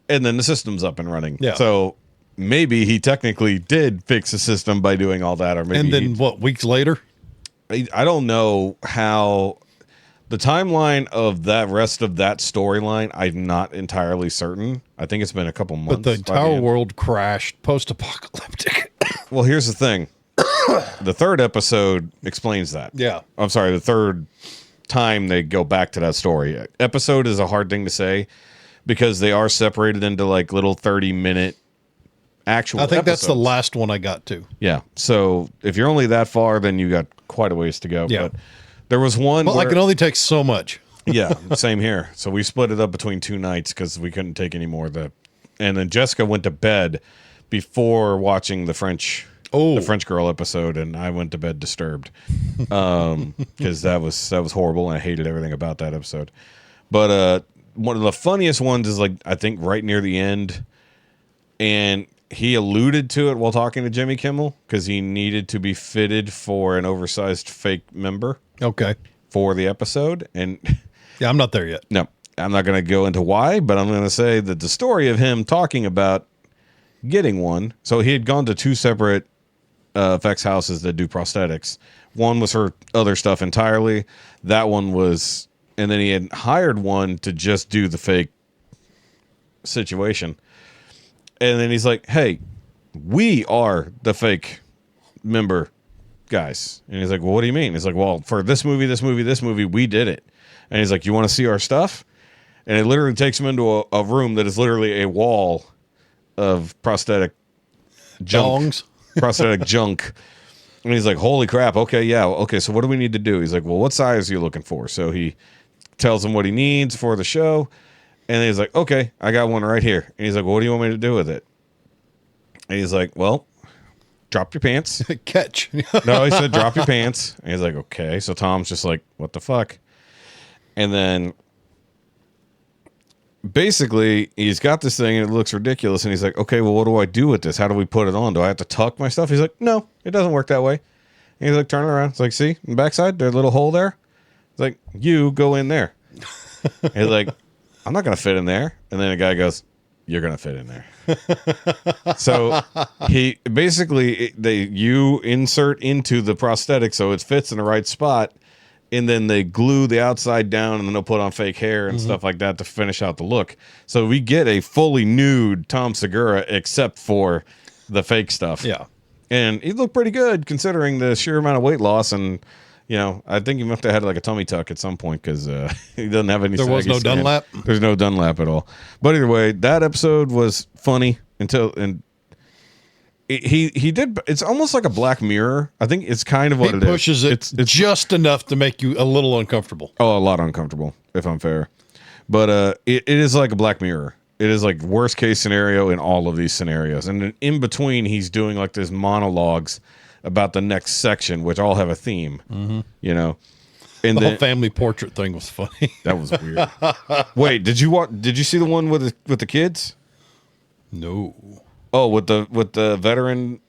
And then the system's up and running.
Yeah.
So maybe he technically did fix the system by doing all that. Or maybe
and then weeks later?
I don't know how... The timeline of that rest of that storyline, I'm not entirely certain. I think it's been a couple months.
But the entire world crashed, post-apocalyptic.
Well, here's the thing. The 3rd episode explains that.
Yeah.
I'm sorry, the 3rd time they go back to that story. Episode is a hard thing to say because they are separated into like little 30-minute actual
I think
episodes.
that's the last one I got to.
Yeah. So if you're only that far, then you got quite a ways to go.
Yeah.
But there was one
I can only take so much.
Yeah, same here. So we split it up between 2 nights because we couldn't take any more of that. And then Jessica went to bed before watching the French girl episode, and I went to bed disturbed because that was horrible, and I hated everything about that episode. But one of the funniest ones is like I think right near the end, and he alluded to it while talking to Jimmy Kimmel because he needed to be fitted for an oversized fake member.
Okay.
For the episode. And
yeah, I'm not there yet.
No, I'm not going to go into why, but I'm going to say that the story of him talking about getting one. So he had gone to 2 separate effects houses that do prosthetics. One was for other stuff entirely. That one was, and then he had hired one to just do the fake situation. And then he's like, hey, we are the fake member guys. And he's like, well, what do you mean? He's like, well, for this movie, we did it. And he's like, you want to see our stuff? And it literally takes him into a room that is literally a wall of prosthetic junk. Prosthetic junk. And he's like, holy crap. Okay, yeah. Okay, so what do we need to do? He's like, well, what size are you looking for? So he tells him what he needs for the show. And then he's like, okay, I got one right here. And he's like, well, what do you want me to do with it? And he's like, well, drop your pants.
Catch.
No, he said, drop your pants. And he's like, okay. So Tom's just like, what the fuck? And then basically he's got this thing and it looks ridiculous. And he's like, okay, well, what do I do with this? How do we put it on? Do I have to tuck my stuff? He's like, no, it doesn't work that way. And he's like, turn it around. It's like, see, in the backside, there's a little hole there. It's like, you go in there. He's like, I'm not going to fit in there. And then the guy goes, you're going to fit in there. So he basically, you insert into the prosthetic so it fits in the right spot. And then they glue the outside down and then they'll put on fake hair and stuff like that to finish out the look. So we get a fully nude Tom Segura except for the fake stuff.
Yeah.
And he looked pretty good considering the sheer amount of weight loss. And, you know, I think he must have had like a tummy tuck at some point because he doesn't have any.
There was no
skin.
Dunlap?
There's no Dunlap at all. But either way, that episode was funny he did. It's almost like a Black Mirror. I think it's kind of what it is.
He pushes it it's just enough to make you a little uncomfortable.
Oh, a lot uncomfortable, if I'm fair. But it is like a Black Mirror. It is like worst case scenario in all of these scenarios. And then in between, he's doing like this monologues about the next section, which all have a theme, you know. And
The whole family portrait thing was funny.
that was weird. Wait, did you see the one with the kids?
No.
Oh, with the veteran.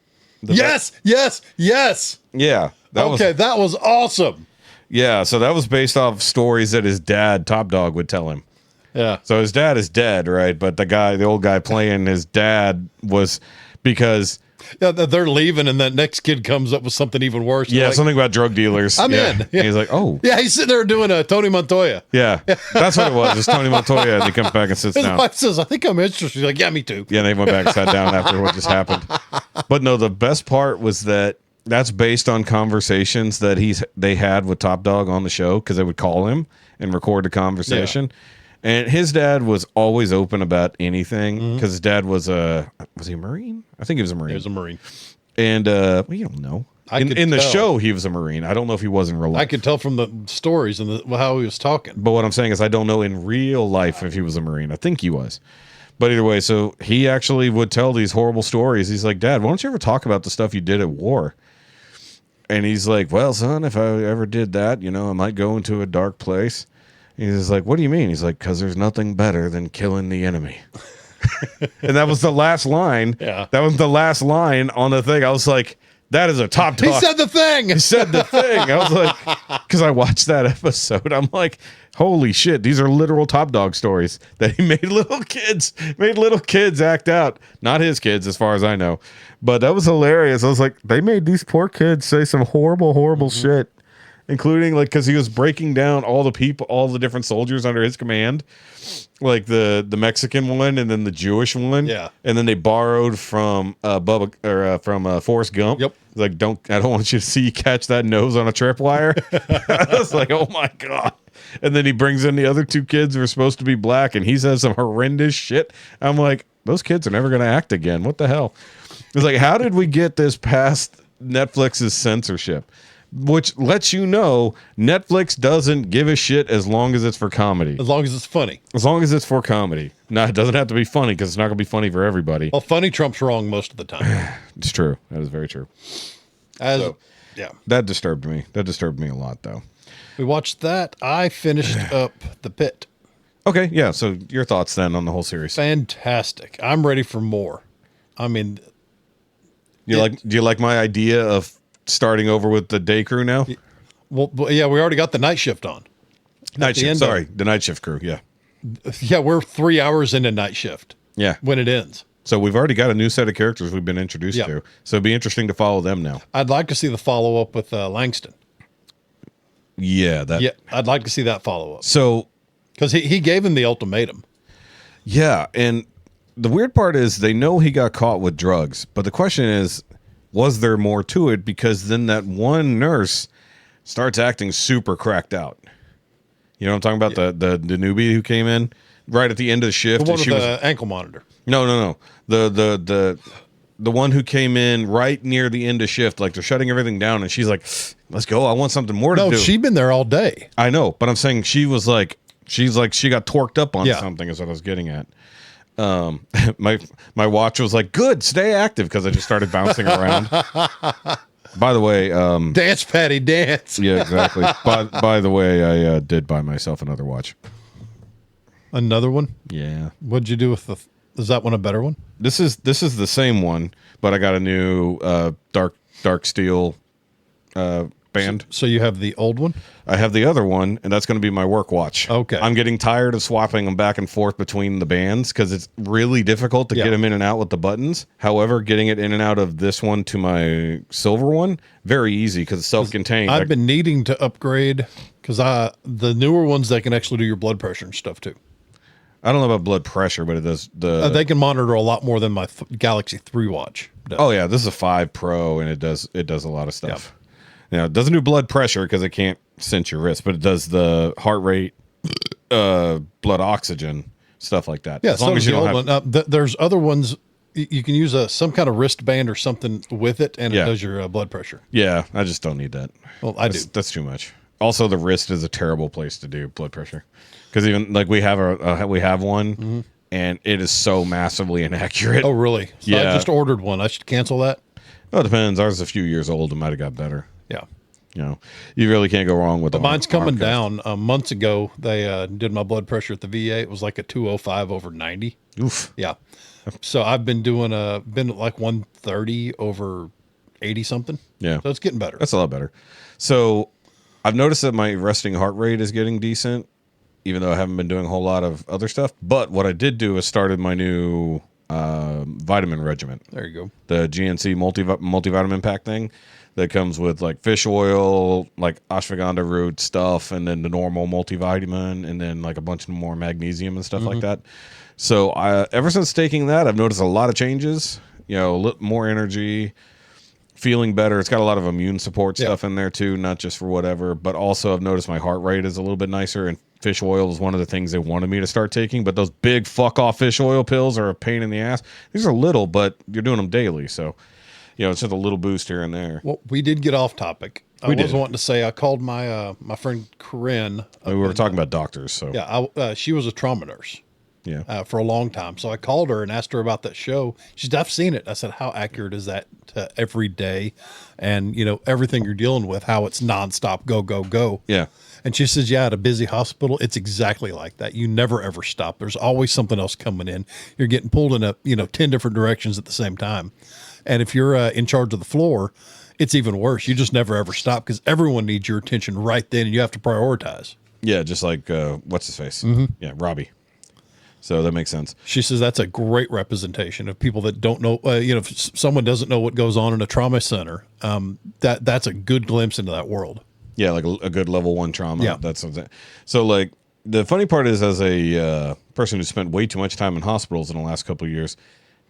Yes.
Yeah.
That was awesome.
Yeah, so that was based off stories that his dad, Top Dog, would tell him.
Yeah.
So his dad is dead, right? But the old guy playing his dad was because
they're leaving, and that next kid comes up with something even worse.
yeah,
like,
something about drug dealers.
I'm
yeah.
in. Yeah.
And he's like, oh,
Yeah, he's sitting there doing a Tony Montoya.
yeah, that's what it was. It's Tony Montoya, and he comes back and sits
His
down.
wife says, "I think I'm interested." She's like, "Yeah, me too."
Yeah, and they went back and sat down after what just happened. But no, the best part was that's based on conversations that they had with Top Dog on the show because they would call him and record the conversation. Yeah. And his dad was always open about anything because his dad was he a Marine? I think he was a Marine.
He was a Marine.
And well, you don't know. In the show, he was a Marine. I don't know if he was in real life.
I could tell from the stories and how he was talking.
But what I'm saying is I don't know in real life if he was a Marine. I think he was. But either way, so he actually would tell these horrible stories. He's like, Dad, why don't you ever talk about the stuff you did at war? And he's like, well, son, if I ever did that, you know, I might go into a dark place. And he's like, what do you mean? He's like, because there's nothing better than killing the enemy. And that was the last line.
Yeah.
That was the last line on the thing. I was like, that is a Top Dog.
He said the thing.
He said the thing. I was like, because I watched that episode. I'm like, holy shit, these are literal Top Dog stories that he made little kids act out. Not his kids, as far as I know. But that was hilarious. I was like, they made these poor kids say some horrible shit. Including like because he was breaking down all the different soldiers under his command, like the Mexican one and then the Jewish one,
yeah,
and then they borrowed from from Forrest Gump.
Yep,
like I don't want you to see you catch that nose on a tripwire. I was like, oh my god! And then he brings in the other two kids who are supposed to be black, and he says some horrendous shit. I'm like, those kids are never going to act again. What the hell? It's like, how did we get this past Netflix's censorship? Which lets you know Netflix doesn't give a shit as long as it's for comedy.
As long as it's funny.
As long as it's for comedy. Now, it doesn't have to be funny because it's not going to be funny for everybody.
Well, funny trumps wrong most of the time.
It's true. That is very true.
Yeah.
That disturbed me. That disturbed me a lot, though.
We watched that. I finished up the PITT.
Okay, yeah. So your thoughts then on the whole series?
Fantastic. I'm ready for more. I mean,
do you like my idea of starting over with the day crew now?
Well, yeah, we already got the night shift on.
Night shift. Sorry, the night shift crew. Yeah.
Yeah, we're 3 hours into night shift.
Yeah.
When it ends.
So we've already got a new set of characters we've been introduced to. So it'd be interesting to follow them now.
I'd like to see the follow up with Langston.
Yeah,
I'd like to see that follow up.
So,
because he gave him the ultimatum.
Yeah, and the weird part is they know he got caught with drugs, but the question is, was there more to it? Because then that one nurse starts acting super cracked out. You know what I'm talking about? The newbie who came in right at the end of the shift.
The one with the ankle monitor.
No. The one who came in right near the end of shift, like they're shutting everything down, and she's like, "Let's go! I want something more to do."
No, she'd been there all day.
I know, but I'm saying she got torqued up on something. Is what I was getting at. My watch was like, good, stay active, because I just started bouncing around. By the way,
Dance, Patty, dance.
yeah, exactly. By the way, I did buy myself another watch.
Another one?
Yeah.
What'd you do with the? Is that one a better one?
This is the same one, but I got a new dark steel band.
So you have the old one?
I have the other one, and that's going to be my work watch.
Okay.
I'm getting tired of swapping them back and forth between the bands because it's really difficult to get them in and out with the buttons. However, getting it in and out of this one to my silver one, very easy because it's self-contained.
I've been needing to upgrade because the newer ones, they can actually do your blood pressure and stuff too.
I don't know about blood pressure, but it does
they can monitor a lot more than my Galaxy 3 watch does.
Oh yeah, this is a 5 Pro, and it does a lot of stuff. Now, it doesn't do blood pressure because it can't cinch your wrist, but it does the heart rate, blood oxygen, stuff like that.
Yeah,
as long as you don't have.
There's other ones you can use some kind of wristband or something with it, and it does your blood pressure.
Yeah, I just don't need that.
Well,
That's too much. Also, the wrist is a terrible place to do blood pressure because even like we have one, and it is so massively inaccurate.
Oh, really? So
Yeah.
I just ordered one. I should cancel that.
Well, it depends. Ours is a few years old. It might have got better.
Yeah.
You know, you really can't go wrong with
But mine's coming down. Months ago, they did my blood pressure at the VA. It was like a 205/90.
Oof.
Yeah. So I've been doing been at like 130/80 something.
Yeah.
So it's getting better.
That's a lot better. So I've noticed that my resting heart rate is getting decent, even though I haven't been doing a whole lot of other stuff. But what I did do is started my new vitamin regimen.
There you go.
The GNC multivitamin pack thing that comes with like fish oil, like ashwagandha root stuff, and then the normal multivitamin, and then like a bunch more magnesium and stuff like that. So ever since taking that, I've noticed a lot of changes. You know, more energy, feeling better. It's got a lot of immune support stuff in there too, not just for whatever, but also I've noticed my heart rate is a little bit nicer, and fish oil is one of the things they wanted me to start taking, but those big fuck off fish oil pills are a pain in the ass. These are little, but you're doing them daily, so you know, it's just a little boost here and there.
Well, we did get off topic. I was wanting to say I called my my friend Corinne.
We were talking about doctors, so
yeah, she was a trauma nurse.
Yeah.
For a long time. So I called her and asked her about that show. She said, I've seen it. I said, how accurate is that to every day? And, you know, everything you're dealing with, how it's nonstop, go, go, go.
Yeah.
And she says, yeah, at a busy hospital, it's exactly like that. You never, ever stop. There's always something else coming in. You're getting pulled in 10 different directions at the same time. And if you're in charge of the floor, it's even worse. You just never, ever stop because everyone needs your attention right then, and you have to prioritize.
Yeah, just like, what's his face? Yeah, Robbie. So that makes sense.
She says that's a great representation of people that don't know. If someone doesn't know what goes on in a trauma center, that's a good glimpse into that world.
Yeah, like a good level 1 trauma.
Yeah.
That's something. So like the funny part is, as a person who spent way too much time in hospitals in the last couple of years,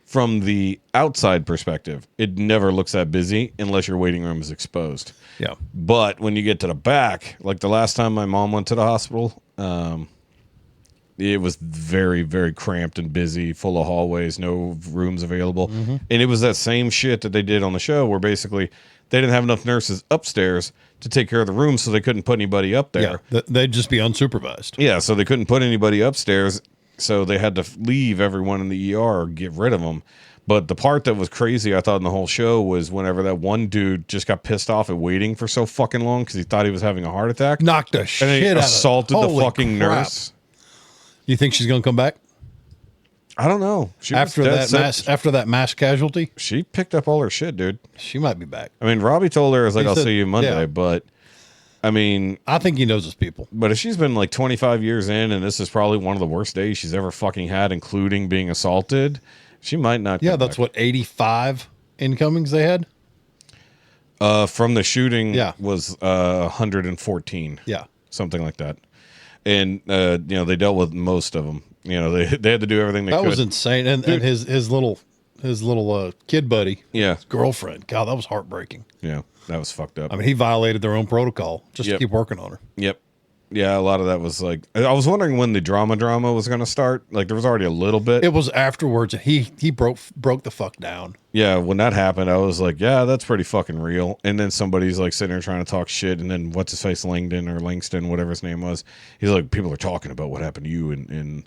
from the outside perspective, it never looks that busy unless your waiting room is exposed.
Yeah.
But when you get to the back, like the last time my mom went to the hospital, it was very, very cramped and busy, full of hallways, no rooms available. And it was that same shit that they did on the show where basically they didn't have enough nurses upstairs to take care of the rooms, so they couldn't put anybody up there.
Yeah, they'd just be unsupervised.
Yeah, so they couldn't put anybody upstairs, so they had to leave everyone in the ER or get rid of them. But the part that was crazy, I thought, in the whole show was whenever that one dude just got pissed off at waiting for so fucking long because he thought he was having a heart attack.
Knocked the
and
shit
he
out of
assaulted the
Holy
fucking
crap.
nurse.
You think she's going to come back
I don't know. She
after
was
that mass casualty?
She picked up all her shit, dude.
She might be back.
I mean, Robbie told her, I was like,
He
I'll
said-
see you Monday.
yeah.
But, I mean,
I think he knows his people.
but if she's been like 25 years in and this is probably one of the worst days she's ever fucking had, including being assaulted, she might not
Yeah,
come
that's
back.
what 85 incomings they had.
From the shooting
Yeah.
was 114.
Yeah.
Something like that. And, they dealt with most of them. They had to do everything they
That
could.
was insane. And his little kid buddy,
Yeah.
his girlfriend. God, that was heartbreaking.
Yeah. That was fucked up.
I mean, he violated their own protocol just to
Yep.
keep working on her.
Yep. Yeah, a lot of that was like, I was wondering when the drama was going to start. Like, there was already a little bit.
It was afterwards. He broke the fuck down.
Yeah, when that happened, I was like, yeah, that's pretty fucking real. And then somebody's like sitting there trying to talk shit. And then what's his face, Langdon or Langston, whatever his name was. He's like, people are talking about what happened to you in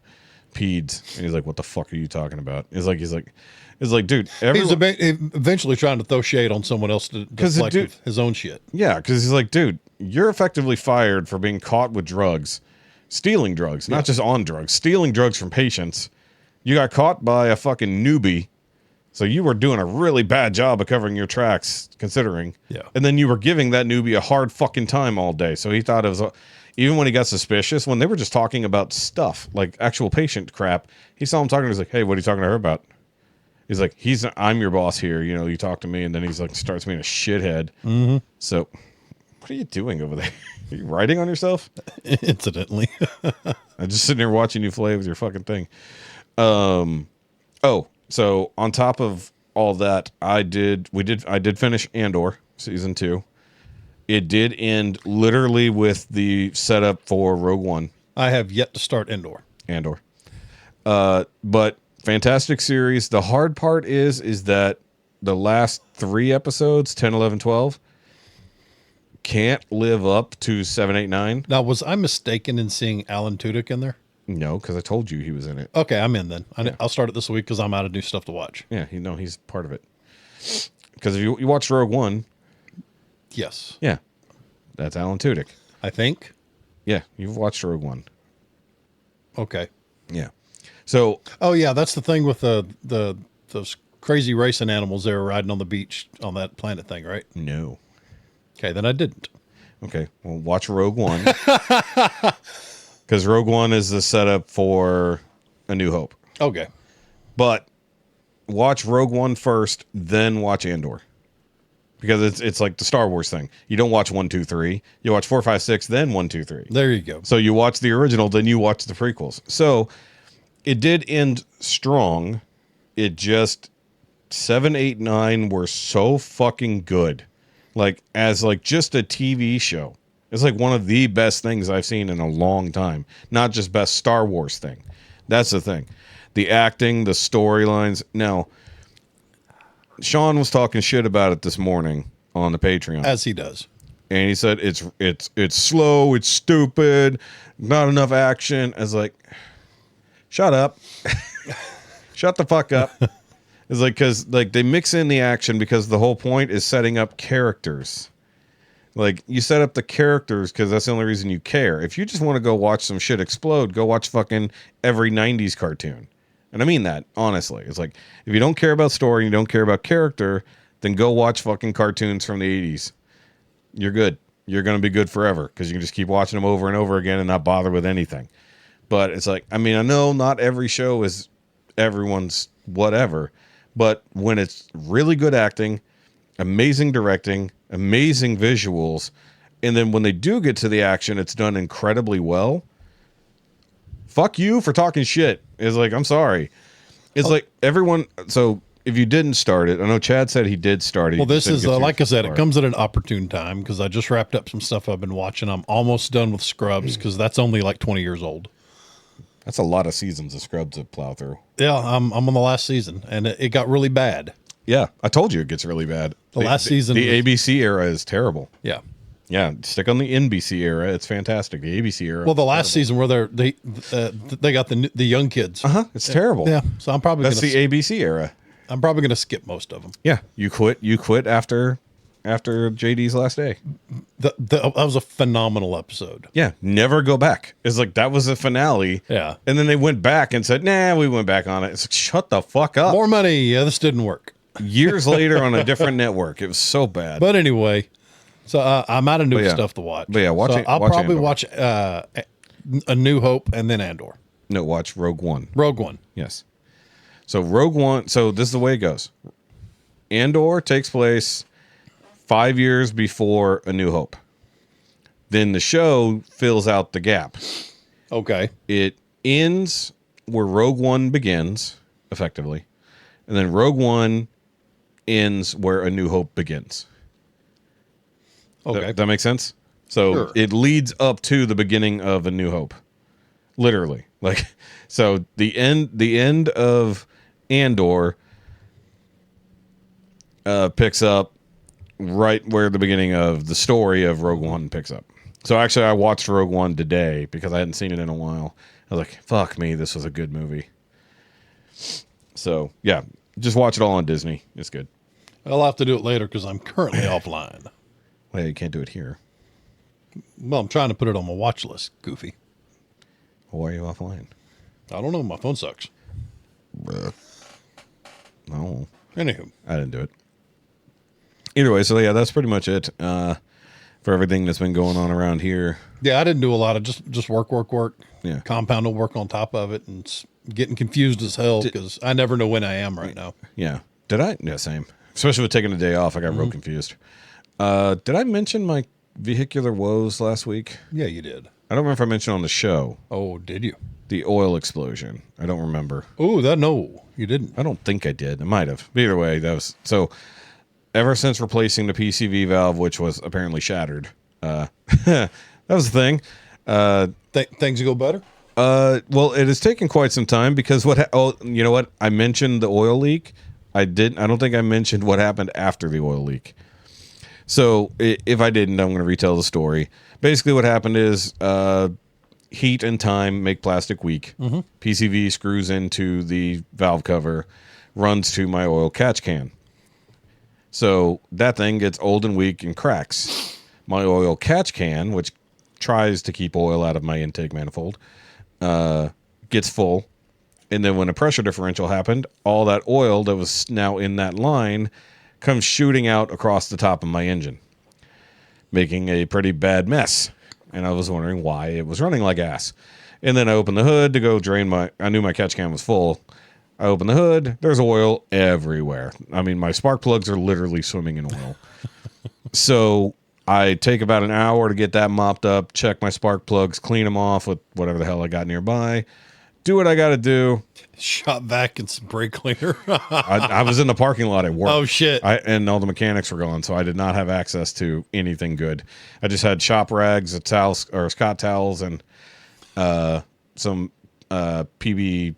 peds. And he's like, what the fuck are you talking about? He's like, dude,
He's
everyone,
eventually trying to throw shade on someone else to deflect his own shit.
yeah, because he's like, dude, you're effectively fired for being caught with drugs, stealing drugs, not just on drugs, stealing drugs from patients. You got caught by a fucking newbie. So you were doing a really bad job of covering your tracks, considering.
Yeah.
And then you were giving that newbie a hard fucking time all day. So he thought it was, even when he got suspicious, when they were just talking about stuff, like actual patient crap, he saw him talking, he was like, hey, what are you talking to her about? He's like, I'm your boss here. You know, you talk to me. And then he's like, starts being a shithead. Mm-hmm. So what are you doing over there? Are you writing on yourself?
Incidentally.
I'm just sitting there watching you play with your fucking thing. So on top of all that, I did finish Andor season 2. It did end literally with the setup for Rogue One.
I have yet to start Andor.
But fantastic series. The hard part is that the last 3 episodes, 10, 11, 12, can't live up to 7, 8, 9.
Now, was I mistaken in seeing Alan Tudyk in there?
No, because I told you he was in it.
Okay, I'm in then. I'll start it this week because I'm out of new stuff to watch.
Yeah, he's part of it. Because if you watched Rogue One,
yes,
yeah, that's Alan Tudyk.
I think.
Yeah, you've watched Rogue One.
Okay.
Yeah. So.
Oh yeah, that's the thing with those crazy racing animals they were riding on the beach on that planet thing, right?
No.
Okay, then I didn't.
Okay, well, watch Rogue One. Because Rogue One is the setup for A New Hope.
Okay.
But watch Rogue One first, then watch Andor. Because it's like the Star Wars thing. You don't watch 1, 2, 3. You watch 4, 5, 6, then 1, 2, 3.
There you go.
So you watch the original, then you watch the prequels. So it did end strong. It just 7, 8, 9 were so fucking good. Like as like just a TV show. It's like one of the best things I've seen in a long time. Not just best Star Wars thing. That's the thing. The acting, the storylines. Now, Shaun was talking shit about it this morning on the Patreon.
As he does.
And he said it's slow, it's stupid, not enough action. I was like, shut up. Shut the fuck up. It's like, because like they mix in the action because the whole point is setting up characters. Like, you set up the characters because that's the only reason you care. If you just want to go watch some shit explode, go watch fucking every 90s cartoon. And I mean that, honestly. It's like, if you don't care about story and you don't care about character, then go watch fucking cartoons from the 80s. You're good. You're going to be good forever because you can just keep watching them over and over again and not bother with anything. But it's like, I mean, I know not every show is everyone's whatever, but when it's really good acting, amazing directing, amazing visuals, and then when they do get to the action, it's done incredibly well. Fuck you for talking shit. It's like, I'm sorry. It's like everyone. So if you didn't start it, I know Chad said he did start it.
Well, this is like I said, it comes at an opportune time because I just wrapped up some stuff I've been watching. I'm almost done with Scrubs because that's only like 20 years old.
That's a lot of seasons of Scrubs to plow through.
Yeah, I'm on the last season, and it got really bad.
Yeah, I told you it gets really bad.
The last season,
the ABC era is terrible.
Yeah,
yeah. Stick on the NBC era; it's fantastic. The ABC era.
Well, the last season where they got the young kids.
It's terrible.
Yeah, so I'm probably
that's the ABC era.
I'm probably going to skip most of them.
Yeah, you quit after JD's last day.
That was a phenomenal episode.
Yeah, never go back. It's like that was a finale.
Yeah,
and then they went back and said, "Nah, we went back on it." It's like, shut the fuck up.
More money. Yeah, this didn't work.
Years later on a different network, it was so bad.
But anyway, so I'm out of new stuff to watch.
But yeah,
I'll probably watch A New Hope and then Andor.
No, watch Rogue One.
Rogue One.
Yes. So Rogue One. So this is the way it goes. Andor takes place 5 years before A New Hope. Then the show fills out the gap.
Okay.
It ends where Rogue One begins, effectively. And then Rogue One ends where A New Hope begins.
Okay.
That makes sense? So
Sure.
It leads up to the beginning of A New Hope. Literally. Like, so the end of Andor picks up right where the beginning of the story of Rogue One picks up. So actually, I watched Rogue One today because I hadn't seen it in a while. I was like, fuck me, this was a good movie. So, yeah, just watch it all on Disney. It's good.
I'll have to do it later because I'm currently offline.
Well, you can't do it here.
Well, I'm trying to put it on my watch list, Goofy.
Why are you offline?
I don't know. My phone sucks.
No.
Anywho.
I didn't do it. Either way, so yeah, that's pretty much it for everything that's been going on around here.
Yeah, I didn't do a lot of just work.
Yeah.
Compounded work on top of it and getting confused as hell because I never know when I am right now.
Yeah. Did I? Yeah, same. Especially with taking a day off, I got real confused. Did I mention my vehicular woes last week?
Yeah, you did.
I don't remember if I mentioned on the show.
Oh, did you?
The oil explosion. I don't remember.
Oh, no, you didn't.
I don't think I did. I might have. But either way, that was so. Ever since replacing the PCV valve, which was apparently shattered, that was the thing.
Things go better?
Well, it has taken quite some time because you know what? I mentioned the oil leak. I don't think I mentioned what happened after the oil leak. So if I didn't, I'm going to retell the story. Basically, what happened is heat and time make plastic weak. Mm-hmm. PCV screws into the valve cover, runs to my oil catch can. So that thing gets old and weak and cracks. My oil catch can, which tries to keep oil out of my intake manifold, gets full. And then when a pressure differential happened, all that oil that was now in that line comes shooting out across the top of my engine, making a pretty bad mess. And I was wondering why it was running like ass. And then I opened the hood to go drain I knew my catch can was full. I open the hood. There's oil everywhere. I mean, my spark plugs are literally swimming in oil. So I take about an hour to get that mopped up, check my spark plugs, clean them off with whatever the hell I got nearby, do what I got to do.
Shot vac and some brake cleaner.
I was in the parking lot at work.
Oh, shit.
And all the mechanics were gone, so I did not have access to anything good. I just had shop rags, a towels, or Scott towels, and some PB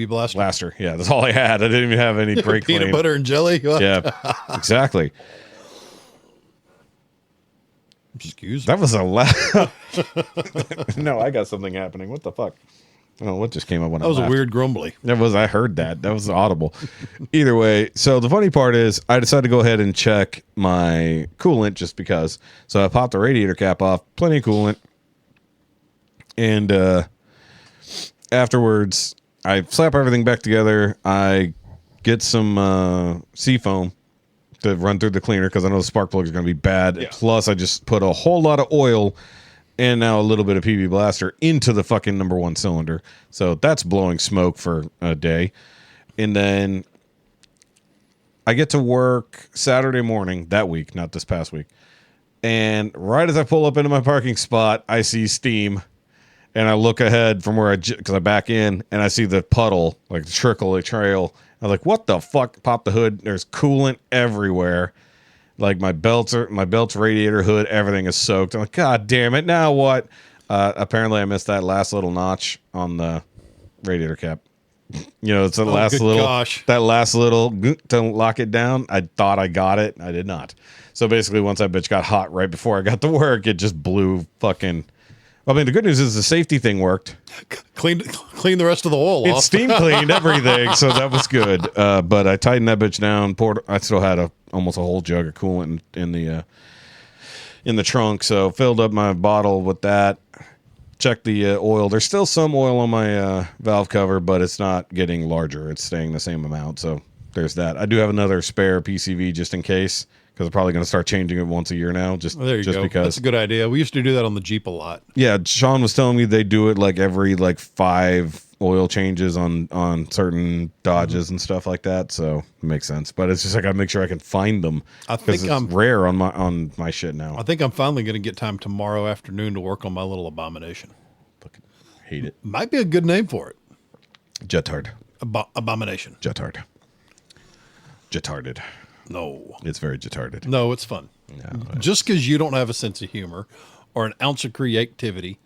Blaster. Yeah, that's all I had. I didn't even have any brake
Peanut
clean.
butter and jelly.
Yeah, exactly.
Excuse me.
That was a No, I got something happening. What the fuck? Oh, what just came up when
That was a weird grumbly.
That was, I heard that. That was audible. Either way, so the funny part is I decided to go ahead and check my coolant just because. So I popped the radiator cap off, plenty of coolant. And afterwards, I slap everything back together. I get some seafoam to run through the cleaner because I know the spark plugs are going to be bad. Yeah. Plus, I just put a whole lot of oil and now a little bit of PB Blaster into the fucking number one cylinder. So that's blowing smoke for a day. And then I get to work Saturday morning that week, not this past week. And right as I pull up into my parking spot, I see steam. And I look ahead from where because I back in and I see the puddle, like the trickle, the trail. I'm like, what the fuck? Pop the hood. There's coolant everywhere. Like my belt's radiator hood, everything is soaked. I'm like, God damn it. Now what? Apparently I missed that last little notch on the radiator cap. You know, it's the last little to lock it down. I thought I got it. I did not. So basically once that bitch got hot right before I got to work, it just blew fucking. I mean, the good news is the safety thing worked.
Clean the rest of the oil off.
It steam cleaned everything, so that was good. But I tightened that bitch down. I still had almost a whole jug of coolant in the trunk, so filled up my bottle with that. Checked the oil. There's still some oil on my valve cover, but it's not getting larger. It's staying the same amount, so there's that. I do have another spare PCV just in case. Because I'm probably going to start changing it once a year now. Just go. Because
that's a good idea. We used to do that on the Jeep a lot.
Yeah, Shaun was telling me they do it like every 5 oil changes on certain Dodges and stuff like that. So it makes sense. But it's just I got to make sure I can find them.
I think
it's rare on my shit now.
I think I'm finally going to get time tomorrow afternoon to work on my little abomination.
Fucking hate it.
Might be a good name for it.
Jetard.
Abomination.
Jetard. Jetarded.
No.
It's very jetarded.
No, it's fun. No, just because you don't have a sense of humor or an ounce of creativity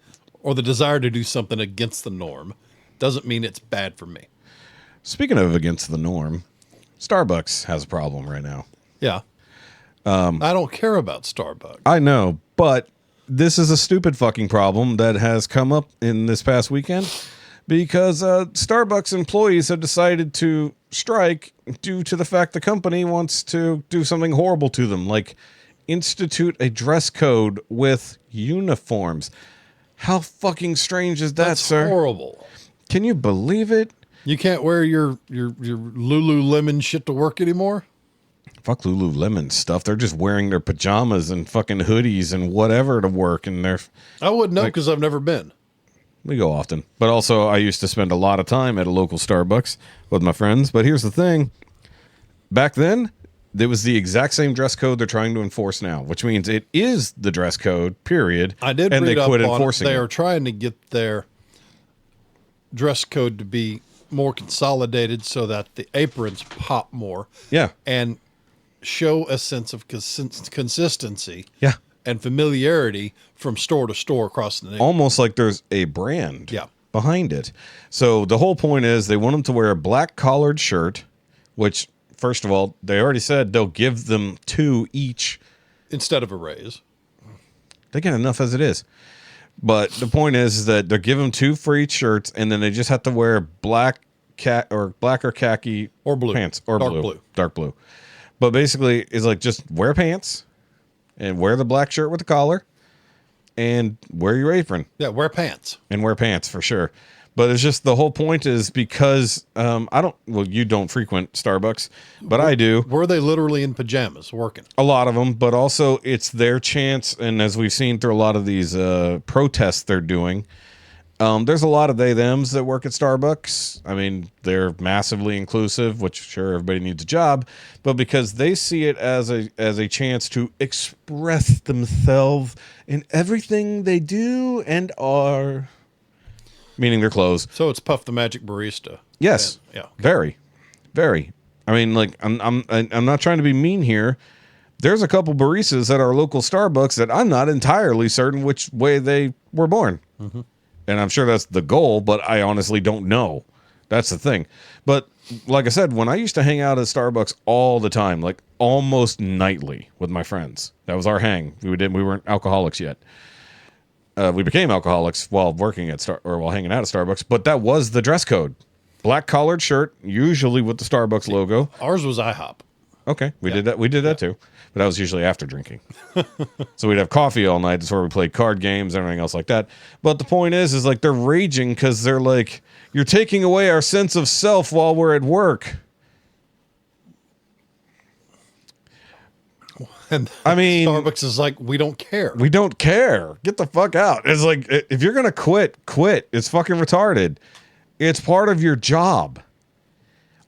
or the desire to do something against the norm doesn't mean it's bad for me.
Speaking of against the norm, Starbucks has a problem right now.
Yeah. I don't care about Starbucks.
I know, but this is a stupid fucking problem that has come up in this past weekend because Starbucks employees have decided to strike due to the fact the company wants to do something horrible to them, like institute a dress code with uniforms. How fucking strange is that,
That's
sir?
horrible.
Can you believe it?
You can't wear your Lululemon shit to work anymore?
Fuck Lululemon stuff. They're just wearing their pajamas and fucking hoodies and whatever to work, and
I wouldn't know because I've never been.
we go often. But also, I used to spend a lot of time at a local Starbucks with my friends. But here's the thing. Back then, it was the exact same dress code they're trying to enforce now, which means it is the dress code, period.
I did
and
read
they
up
quit
on
enforcing
it. They
it.
are trying to get their dress code to be more consolidated so that the aprons pop more.
Yeah.
And show a sense of consistency
Yeah.
and familiarity from store to store across the nation.
Almost like there's a brand
Yeah.
behind it. So the whole point is they want them to wear a black collared shirt, which, first of all, they already said they'll give them 2 each.
Instead of a raise.
They get enough as it is. But the point is that they're giving 2 for each shirts, and then they just have to wear black or khaki
Or blue.
pants or
Dark
blue.
blue.
Dark blue. But basically, it's like just wear pants and wear the black shirt with the collar and wear your apron
Yeah, wear pants.
and wear pants for sure. But it's just the whole point is because you don't frequent Starbucks, but I do.
Were they literally in pajamas working?
A lot of them, but also it's their chance. And as we've seen through a lot of these protests they're doing, there's a lot of they-thems that work at Starbucks. I mean, they're massively inclusive, which sure, everybody needs a job. But because they see it as a chance to express themselves in everything they do and are, meaning their clothes.
So it's Puff the Magic Barista.
Yes.
Yeah.
Very, very. I mean, like, I'm not trying to be mean here. There's a couple baristas at our local Starbucks that I'm not entirely certain which way they were born. Mm-hmm. And I'm sure that's the goal, but I honestly don't know. That's the thing. But like I said, when I used to hang out at Starbucks all the time, like almost nightly with my friends, that was our hang. We weren't alcoholics yet. We became alcoholics while working at while hanging out at Starbucks, but that was the dress code. Black collared shirt, usually with the Starbucks logo.
Ours was IHOP.
Okay, we did that. We did that too, but that was usually after drinking. So we'd have coffee all night. That's where we played card games, everything else like that. But the point is like they're raging because they're like, "You're taking away our sense of self while we're at work."
And
I mean,
Starbucks is like, we don't care.
we don't care. Get the fuck out. It's like if you're gonna quit. It's fucking retarded. It's part of your job.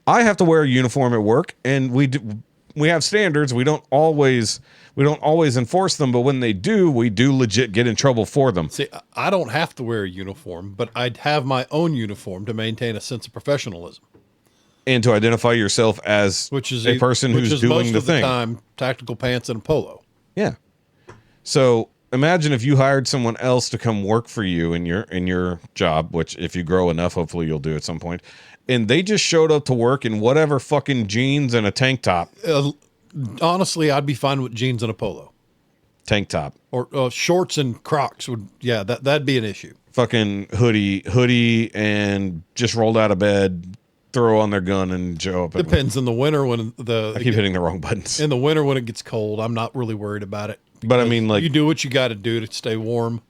I have to wear a uniform at work, and we have standards. We don't always enforce them, but when they do, we do legit get in trouble for them.
See, I don't have to wear a uniform, but I'd have my own uniform to maintain a sense of professionalism.
And to identify yourself as
Which is
a person who's doing
most
the
of
thing.
the time tactical pants and a polo.
Yeah. So imagine if you hired someone else to come work for you in your job, which if you grow enough, hopefully you'll do at some point, and they just showed up to work in whatever fucking jeans and a tank top.
Honestly, I'd be fine with jeans and a polo.
Tank top.
Or shorts and Crocs would, that'd be an issue.
Fucking hoodie and just rolled out of bed, throw on their gun and show up.
Depends in the winter when
I keep hitting the wrong buttons.
in the winter when it gets cold, I'm not really worried about it.
But I mean, like,
You do what you got to do to stay warm.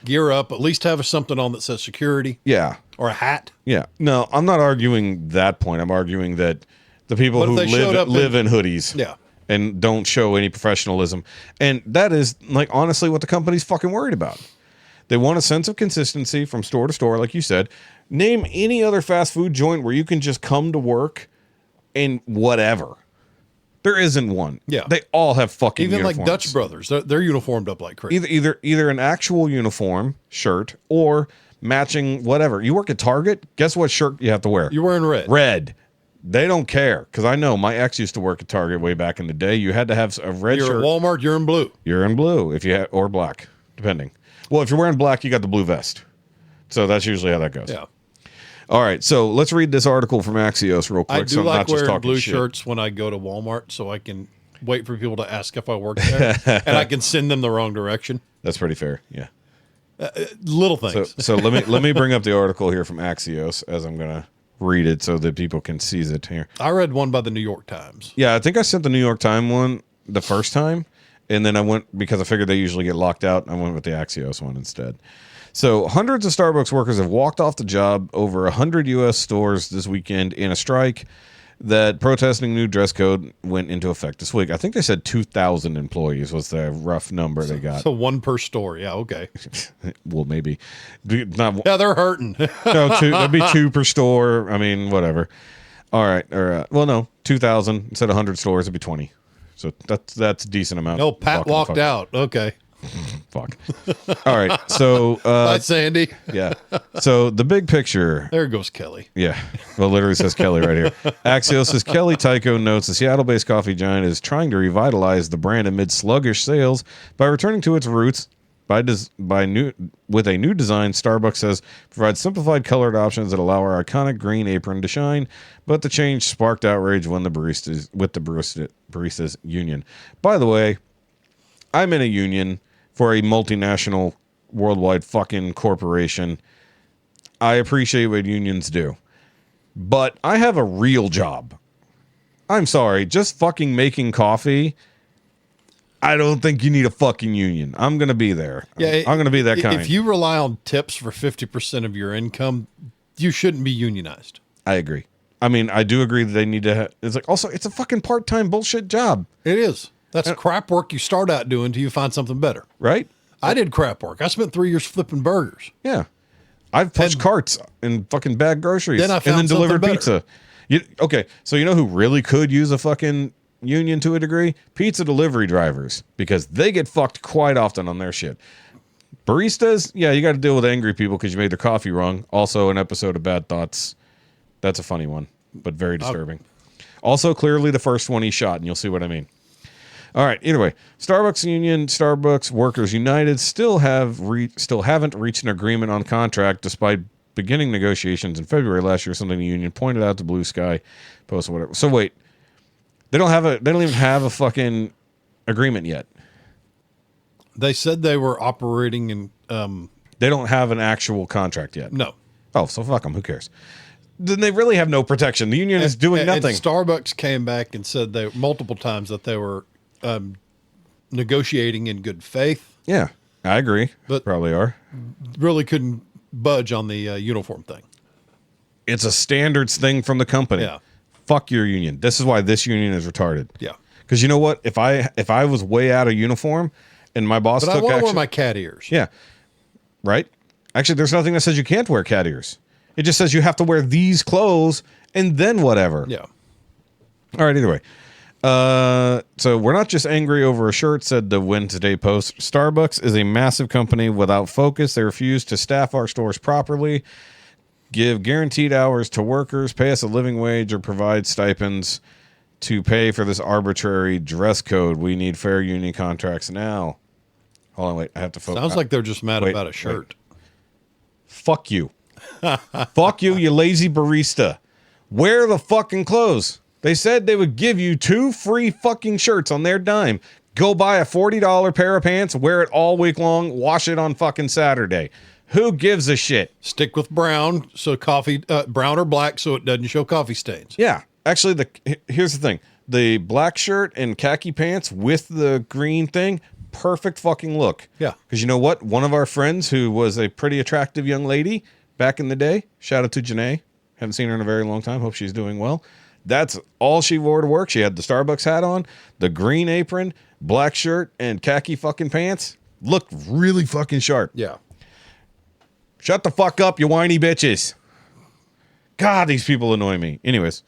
Gear up. At least have something on that says security
yeah.
or a hat.
Yeah. No, I'm not arguing that point. I'm arguing that the people
But if
who
they showed up
live in hoodies
Yeah.
and don't show any professionalism. And that is, like, honestly what the company's fucking worried about. They want a sense of consistency from store to store, like you said. Name any other fast food joint where you can just come to work and whatever. There isn't one.
Yeah.
They all have fucking
Even
uniforms.
like Dutch Brothers, they're uniformed up like crazy.
Either an actual uniform shirt or matching whatever. You work at Target, guess what shirt you have to wear?
You're wearing red.
Red. They don't care because I know my ex used to work at Target way back in the day. You had to have a red
You're
shirt.
at Walmart, you're in blue.
You're in blue if you have, or black, depending. Well, if you're wearing black, you got the blue vest. So that's usually how that goes.
Yeah.
All right, so let's read this article from Axios real quick.
I do
so I'm
like
not just
wearing
talking
blue
shit.
shirts when I go to Walmart so I can wait for people to ask if I work there, and I can send them the wrong direction.
That's pretty fair. Yeah.
Little things.
So let me bring up the article here from Axios as I'm gonna read it so that people can seize it here.
I read one by the New York Times.
Yeah, I think I sent the New York Times one the first time, and then I went because I figured they usually get locked out. I went with the Axios one instead. So hundreds of Starbucks workers have walked off the job over 100 U.S. stores this weekend in a strike that protesting new dress code went into effect this week. I think they said 2,000 employees was the rough number they got.
So one per store. Yeah, okay.
Well, maybe. Not,
Yeah, they're hurting.
no, that'd be 2 per store. I mean, whatever. All right. Or, well, no, 2,000 instead of 100 stores, it'd be 20. So that's a decent amount.
No, Pat walked out. Okay.
Fuck. All right. So,
Bye, Sandy.
yeah. So the big picture.
There goes Kelly.
Yeah. Well, literally says Kelly right here. Axios says Kelly Tyco notes the Seattle-based coffee giant is trying to revitalize the brand amid sluggish sales by returning to its roots. With a new design, Starbucks says provides simplified colored options that allow our iconic green apron to shine. But the change sparked outrage when the baristas union. By the way, I'm in a union for a multinational, worldwide fucking corporation. I appreciate what unions do, but I have a real job. I'm sorry, just fucking making coffee. I don't think you need a fucking union. I'm going to be there.
Yeah,
I'm going to be that kind.
If you rely on tips for 50% of your income, you shouldn't be unionized.
I agree. I mean, I do agree that they need to it's like, also, it's a fucking part-time bullshit job.
It is. That's crap work you start out doing till you find something better.
Right?
I did crap work. I spent 3 years flipping burgers.
Yeah. I've pushed carts and fucking bagged groceries
Then I
and
found
then delivered
something
pizza. Okay, so you know who really could use a fucking union to a degree? Pizza delivery drivers, because they get fucked quite often on their shit. Baristas, yeah, you got to deal with angry people because you made their coffee wrong. Also, an episode of Bad Thoughts. That's a funny one, but very disturbing. Also, clearly the first one he shot, and you'll see what I mean. All right. Either way, Starbucks union, Starbucks Workers United still haven't reached an agreement on contract despite beginning negotiations in February last year. Something the union pointed out to Blue Sky Post or whatever. So wait, they don't even have a fucking agreement yet.
They said they were operating in.
They don't have an actual contract yet.
No.
Oh, so fuck them. Who cares? Then they really have no protection. The union is doing nothing.
And Starbucks came back and said they multiple times that they were negotiating in good faith.
Yeah, I agree.
But
probably are.
Really couldn't budge on the uniform thing.
It's a standards thing from the company.
Yeah.
Fuck your union. This is why this union is retarded.
Yeah.
Because you know what? If I was way out of uniform and my boss
But
took
I want to
action,
wear my cat ears.
yeah, right. Actually, there's nothing that says you can't wear cat ears. It just says you have to wear these clothes and then whatever.
Yeah.
All right. Either way. So we're not just angry over a shirt, said the Wednesday Post. Starbucks is a massive company without focus. They refuse to staff our stores properly, give guaranteed hours to workers, pay us a living wage, or provide stipends to pay for this arbitrary dress code. We need fair union contracts now. Hold on, wait. I have to focus.
Sounds like they're just mad
Wait,
about a shirt.
Fuck you. Fuck you, you lazy barista. Wear the fucking clothes. They said they would give you 2 free fucking shirts on their dime. Go buy a $40 pair of pants, wear it all week long, wash it on fucking Saturday. Who gives a shit?
Stick with brown, so coffee, brown or black, so it doesn't show coffee stains.
Yeah. Actually, here's the thing. The black shirt and khaki pants with the green thing, perfect fucking look.
Yeah.
Because you know what? One of our friends who was a pretty attractive young lady back in the day, shout out to Janae. Haven't seen her in a very long time. Hope she's doing well. That's all she wore to work. She had the Starbucks hat on, the green apron, black shirt, and khaki fucking pants. Looked really fucking sharp.
Yeah.
Shut the fuck up, you whiny bitches. God, these people annoy me. Anyways.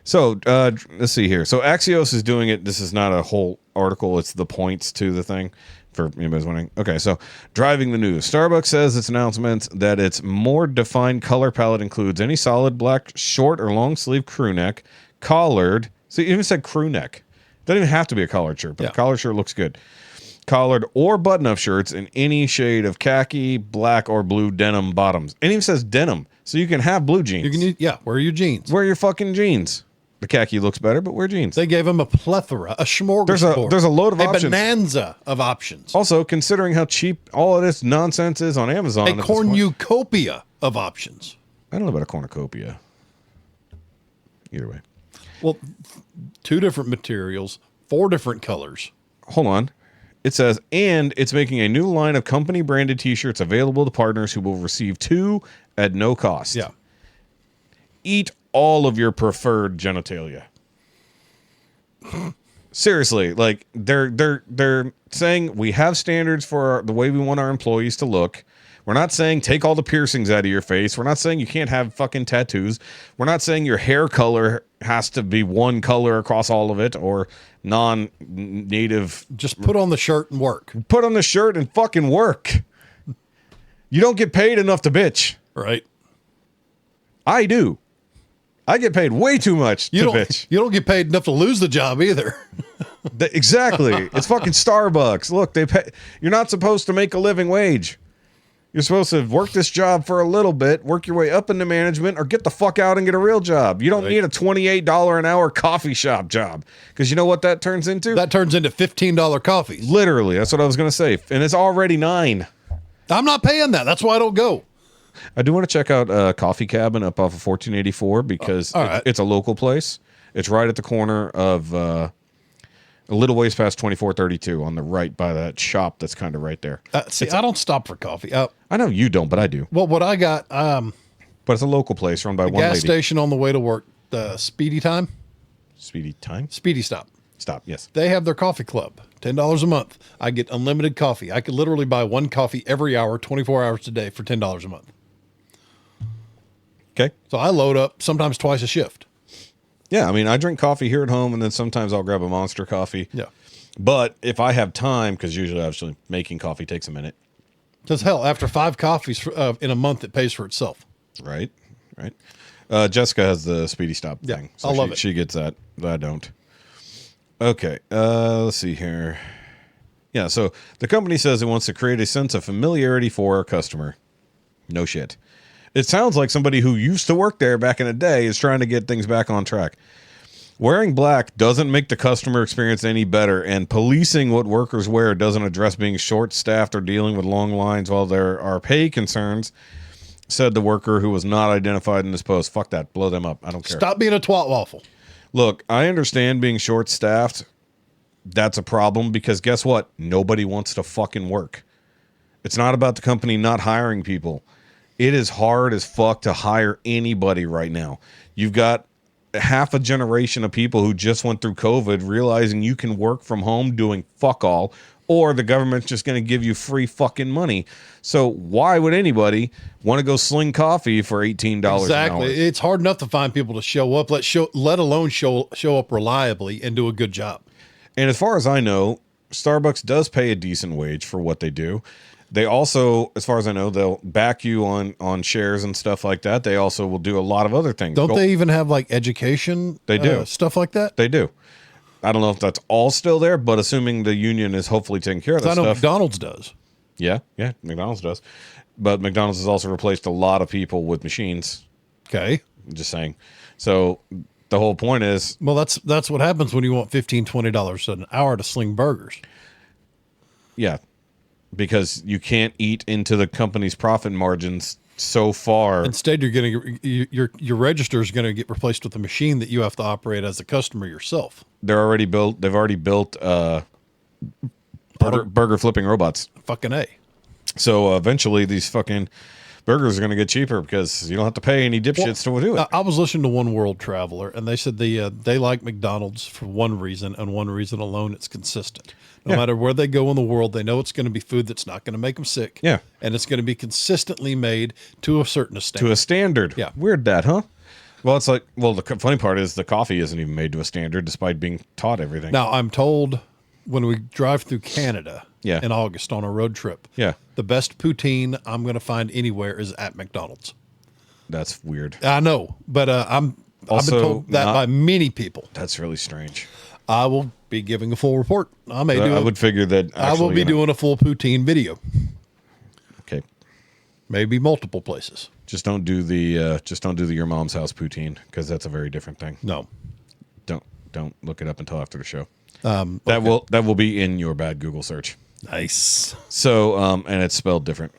So, let's see here. So, Axios is doing it. This is not a whole article. It's the points to the thing. For anybody's wondering. Okay, so driving the news. Starbucks says its announcement that its more defined color palette includes any solid black short or long sleeve crew neck, collared. So it even said crew neck. Doesn't even have to be a collared shirt, but
Yeah.
a collared shirt looks good. Collared or button-up shirts in any shade of khaki, black, or blue denim bottoms. It even says denim, so you can have blue jeans.
You can, wear your jeans.
Wear your fucking jeans. The khaki looks better, but wear jeans.
They gave him a plethora, a smorgasbord.
There's a load of options.
A bonanza of options.
Also, considering how cheap all of this nonsense is on Amazon.
A cornucopia of options.
I don't know about a cornucopia. Either way.
Well, 2 different materials, 4 different colors.
Hold on. It says, and it's making a new line of company branded t-shirts available to partners who will receive 2 at no cost.
Yeah.
Eat all of your preferred genitalia. Seriously, like they're saying we have standards for the way we want our employees to look. We're not saying take all the piercings out of your face. We're not saying you can't have fucking tattoos. We're not saying your hair color has to be one color across all of it or non-native.
Just put on the shirt and work.
Put on the shirt and fucking work. You don't get paid enough to bitch.
Right.
I do. I get paid way too much to bitch.
You don't get paid enough to lose the job either.
Exactly. It's fucking Starbucks. Look, they pay. You're not supposed to make a living wage. You're supposed to work this job for a little bit, work your way up into management, or get the fuck out and get a real job. You don't need a $28 an hour coffee shop job. Because you know what that turns into?
That turns into $15 coffees.
Literally. That's what I was going to say. And it's already $9.
I'm not paying that. That's why I don't go.
I do want to check out Coffee Cabin up off of 1484 because it's a local place. It's right at the corner of a little ways past 2432 on the right by that shop that's kind of right there.
I don't stop for coffee.
I know you don't, but I do.
Well, what I got...
but it's a local place run by one
gas
lady.
Station on the way to work. The Speedy Time?
Speedy Time?
Speedy Stop.
Stop, yes.
They have their coffee club. $10 a month. I get unlimited coffee. I could literally buy 1 coffee every hour, 24 hours a day for $10 a month.
Okay.
So I load up sometimes twice a shift.
Yeah, I mean, I drink coffee here at home, and then sometimes I'll grab a Monster coffee.
Yeah.
But if I have time, because usually actually making coffee takes a minute.
Because hell, after 5 coffees in a month, it pays for itself.
Right. Jessica has the Speedy Stop thing. So
I love it.
She gets that. I don't. Okay. Let's see here. Yeah, so the company says it wants to create a sense of familiarity for our customer. No shit. It sounds like somebody who used to work there back in the day is trying to get things back on track. Wearing black doesn't make the customer experience any better, and policing what workers wear doesn't address being short-staffed or dealing with long lines while there are pay concerns, said the worker who was not identified in this post. Fuck that. Blow them up. I don't care.
Stop being a twat waffle.
Look, I understand being short-staffed. That's a problem because guess what? Nobody wants to fucking work. It's not about the company not hiring people. It is hard as fuck to hire anybody right now. You've got half a generation of people who just went through COVID realizing you can work from home doing fuck all, or the government's just going to give you free fucking money. So why would anybody want to go sling coffee for $18 an hour?
Exactly. It's hard enough to find people to show up, let alone show up reliably and do a good job.
And as far as I know, Starbucks does pay a decent wage for what they do. They also, as far as I know, they'll back you on shares and stuff like that. They also will do a lot of other things.
Don't they even have like education?
They do.
Stuff like that?
They do. I don't know if that's all still there, but assuming the union is hopefully taking care of that
I know
stuff.
McDonald's does.
Yeah, McDonald's does. But McDonald's has also replaced a lot of people with machines.
Okay.
Just saying. So the whole point is...
Well, that's what happens when you want $15, $20 an hour to sling burgers.
Yeah. Because you can't eat into the company's profit margins so far.
Instead, you're going to your register is going to get replaced with a machine that you have to operate as a customer yourself.
They've already built burger flipping robots.
Fucking A.
So eventually, these fucking burgers are going to get cheaper because you don't have to pay any dipshits to do it.
I was listening to One World Traveler, and they said they like McDonald's for one reason and one reason alone: it's consistent. No matter where they go in the world, they know it's going to be food that's not going to make them sick.
Yeah.
And it's going to be consistently made to a certain standard.
To a standard.
Yeah.
Weird that, huh? Well, it's like, the funny part is the coffee isn't even made to a standard despite being taught everything.
Now, I'm told when we drive through Canada in August on a road trip, the best poutine I'm going to find anywhere is at McDonald's.
That's weird.
I know, but I've been told that by many people.
That's really strange.
I will be giving a full report. I
would figure that
I will be doing a full poutine video.
Okay.
Maybe multiple places.
Just don't do the your mom's house poutine because that's a very different thing.
No.
Don't look it up until after the show. That will be in your bad Google search.
Nice.
So, and it's spelled different.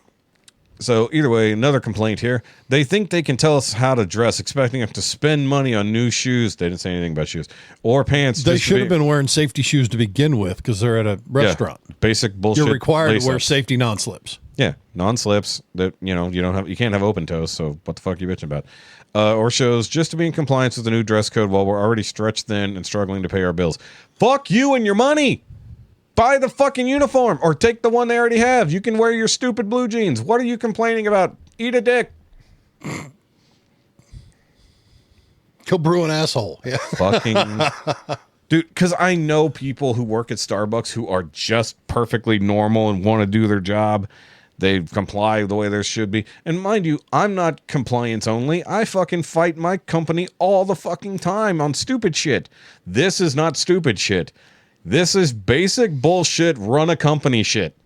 So either way, another complaint here. They think they can tell us how to dress, expecting us to spend money on new shoes. They didn't say anything about shoes or pants.
They should have been wearing safety shoes to begin with because they're at a restaurant.
Yeah, basic bullshit.
You're required to wear
lace-ups.
safety non-slips.
Yeah, non-slips that you can't have open toes. So what the fuck are you bitching about? Or shows just to be in compliance with the new dress code while we're already stretched thin and struggling to pay our bills. Fuck you and your money. Buy the fucking uniform or take the one they already have. You can wear your stupid blue jeans. What are you complaining about? Eat a dick.
Go brew an asshole. Yeah.
Fucking dude, because I know people who work at Starbucks who are just perfectly normal and want to do their job. They comply the way there should be. And mind you, I'm not compliance only. I fucking fight my company all the fucking time on stupid shit. This is not stupid shit. This is basic bullshit, run a company shit.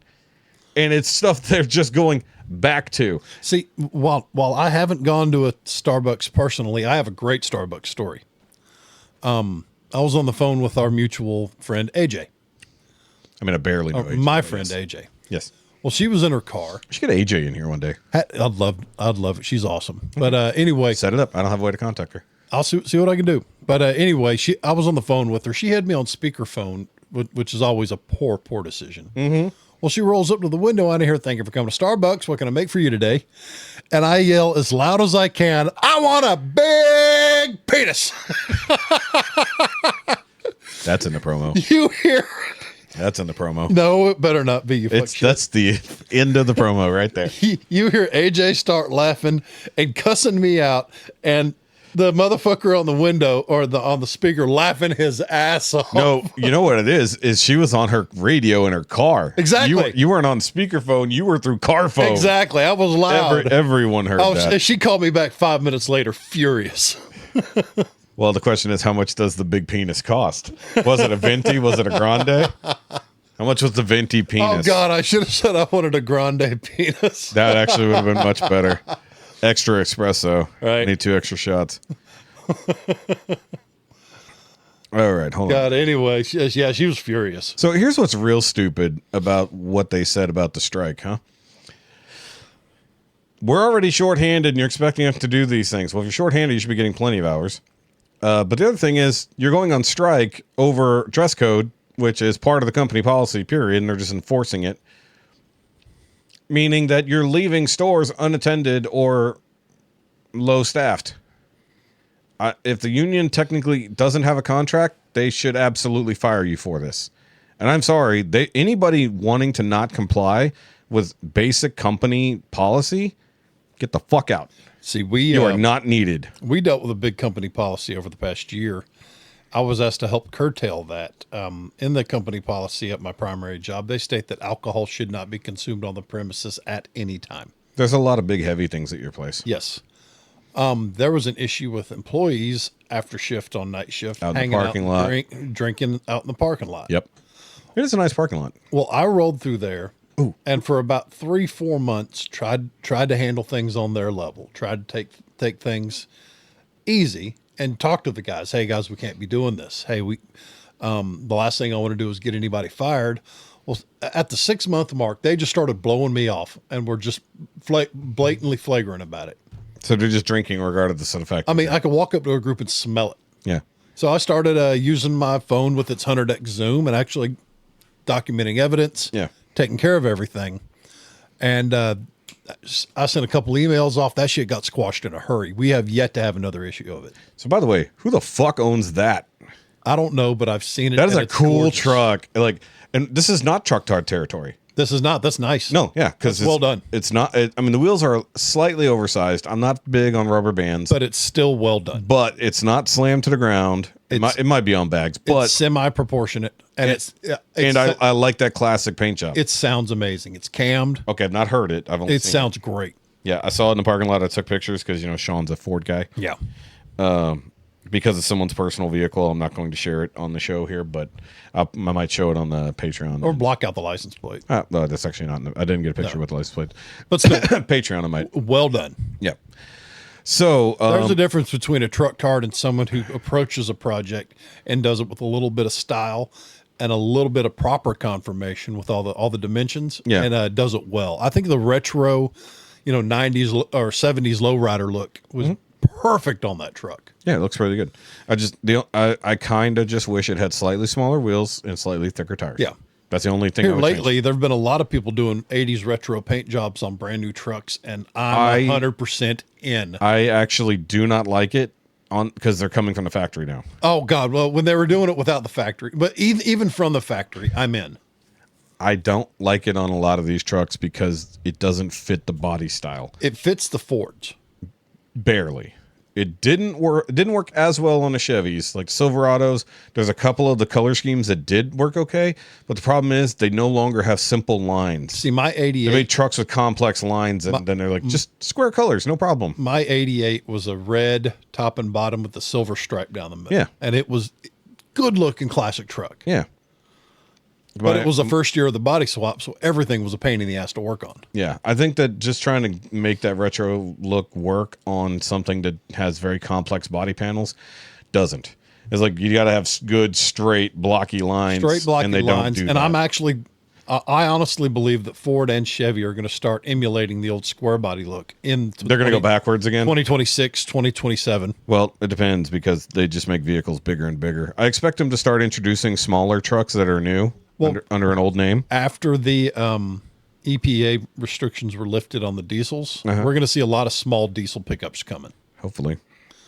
And it's stuff they're just going back to.
See, while I haven't gone to a Starbucks personally, I have a great Starbucks story. I was on the phone with our mutual friend, AJ.
I mean, I barely know AJ.
My friend, AJ.
Yes.
Well, she was in her car.
We should get AJ in here one day.
I'd love it. She's awesome. But anyway.
Set it up. I don't have a way to contact her.
I'll see what I can do. But anyway, I was on the phone with her. She had me on speakerphone, which is always a poor decision. Mm-hmm. Well, she rolls up to the window out of here. Thank you for coming to Starbucks. What can I make for you today? And I yell as loud as I can, I want a big penis.
That's in the promo.
You hear?
That's in the promo.
No, it better not be.
That's the end of the promo right there.
You hear AJ start laughing and cussing me out, and the motherfucker on the window or on the speaker laughing his ass off.
No, you know what it is she was on her radio in her car.
Exactly.
You weren't on speakerphone. You were through car phone.
Exactly. I was loud.
Everyone heard that.
She called me back 5 minutes later, furious.
Well, the question is, how much does the big penis cost? Was it a venti? Was it a grande? How much was the venti penis?
Oh, God, I should have said I wanted a grande penis.
That actually would have been much better. Extra espresso.
Right.
Need 2 extra shots. All right, hold on.
God, anyway, she was furious.
So here's what's real stupid about what they said about the strike, huh? We're already shorthanded and you're expecting us to do these things. Well, if you're shorthanded, you should be getting plenty of hours. But the other thing is you're going on strike over dress code, which is part of the company policy, period, and they're just enforcing it. Meaning that you're leaving stores unattended or low-staffed. If the union technically doesn't have a contract, they should absolutely fire you for this. And I'm sorry, anybody wanting to not comply with basic company policy, get the fuck out.
See,
you are not needed.
We dealt with a big company policy over the past year. I was asked to help curtail that. In the company policy at my primary job, they state that alcohol should not be consumed on the premises at any time.
There's a lot of big, heavy things at your place.
Yes. There was an issue with employees after shift on night shift,
out in
hanging
the parking
out,
lot,
drinking out in the parking lot.
Yep. It is a nice parking lot.
Well, I rolled through there. Ooh. And for about 3-4 months, tried to handle things on their level, tried to take things easy and talk to the guys. Hey guys, we can't be doing this. Hey, the last thing I want to do is get anybody fired. Well, at the 6-month mark, they just started blowing me off and were just blatantly flagrant about it.
So they're just drinking regardless of the fact.
I mean, I could walk up to a group and smell it.
Yeah. So
I started using my phone with its 100x zoom and actually documenting evidence.
Yeah.
Taking care of everything. And I sent a couple emails off. That shit got squashed in a hurry. We have yet to have another issue of it.
So by the way, who the fuck owns that?
I don't know, but I've seen it.
That is a cool
gorgeous
truck. And this is not truck tard territory.
This is not. That's nice.
No, yeah, because
well done.
It's not. I mean, the wheels are slightly oversized. I'm not big on rubber bands,
but it's still well done.
But it's not slammed to the ground. It might be on bags, but
it's semi-proportionate, and
I like that classic paint job.
It sounds amazing. It's cammed.
Okay, I've not heard it. I've only seen
sounds great.
Yeah, I saw it in the parking lot. I took pictures because Shaun's a Ford guy.
Yeah.
Because it's someone's personal vehicle, I'm not going to share it on the show here, but I might show it on the Patreon.
Or block out the license plate.
No, that's actually not. I didn't get a picture with the license plate.
But still,
Patreon, I might.
Well done.
Yeah. So
There's a difference between a truck tard and someone who approaches a project and does it with a little bit of style and a little bit of proper confirmation with all the dimensions.
Yeah.
And does it well. I think the retro, 90s or 70s lowrider look was perfect on that truck.
yeah, it looks really good. I kind of just wish it had slightly smaller wheels and slightly thicker tires.
Yeah.
That's the only thing.
Here lately, there have been a lot of people doing 80s retro paint jobs on brand new trucks, and I'm 100% in.
I actually do not like it because they're coming from the factory now.
Oh, God. Well, when they were doing it without the factory, but even from the factory, I'm in.
I don't like it on a lot of these trucks because it doesn't fit the body style.
It fits the Fords.
Barely. It didn't work as well on the Chevys, like Silverados. There's a couple of the color schemes that did work okay, but the problem is they no longer have simple lines.
See, my 88...
They made trucks with complex lines, and then they're like, just square colors, no problem.
My 88 was a red top and bottom with the silver stripe down the middle.
Yeah.
And it was good-looking classic truck.
Yeah.
But it was the first year of the body swap, so everything was a pain in the ass to work on.
Yeah, I think that just trying to make that retro look work on something that has very complex body panels doesn't. It's like you got to have good, straight, blocky lines.
Straight, blocky
and they
lines.
Don't do
and
that.
I'm actually, I honestly believe that Ford and Chevy are going to start emulating the old square body look.
They're going to go backwards again?
2026, 2027.
Well, it depends because they just make vehicles bigger and bigger. I expect them to start introducing smaller trucks that are new.
Well,
under an old name.
After the EPA restrictions were lifted on the diesels, we're going to see a lot of small diesel pickups coming.
Hopefully,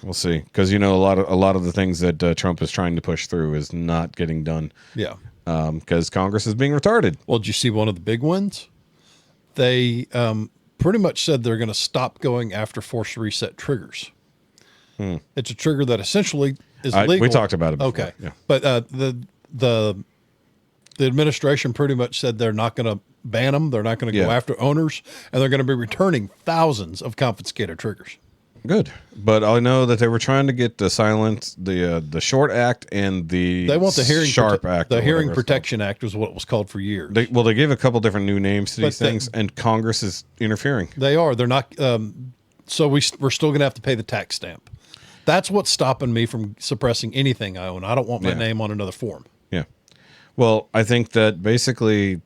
we'll see. Because a lot of the things that Trump is trying to push through is not getting done.
Yeah.
Because Congress is being retarded.
Well, did you see one of the big ones? They pretty much said they're going to stop going after force reset triggers. It's a trigger that essentially is legal.
We talked about it before.
Okay.
Yeah.
But the administration pretty much said they're not going to ban them. They're not going to go after owners, and they're going to be returning thousands of confiscated triggers.
Good, but I know that they were trying to get the the Short Act and the
They want the hearing
Sharp Act.
The
or
Hearing
whatever it's
Protection Act was what it was called for years.
They gave a couple different new names to these
But
things, and Congress is interfering.
They are. They're not. So we're still going to have to pay the tax stamp. That's what's stopping me from suppressing anything I own. I don't want my name on another form.
Yeah. Well, I think that basically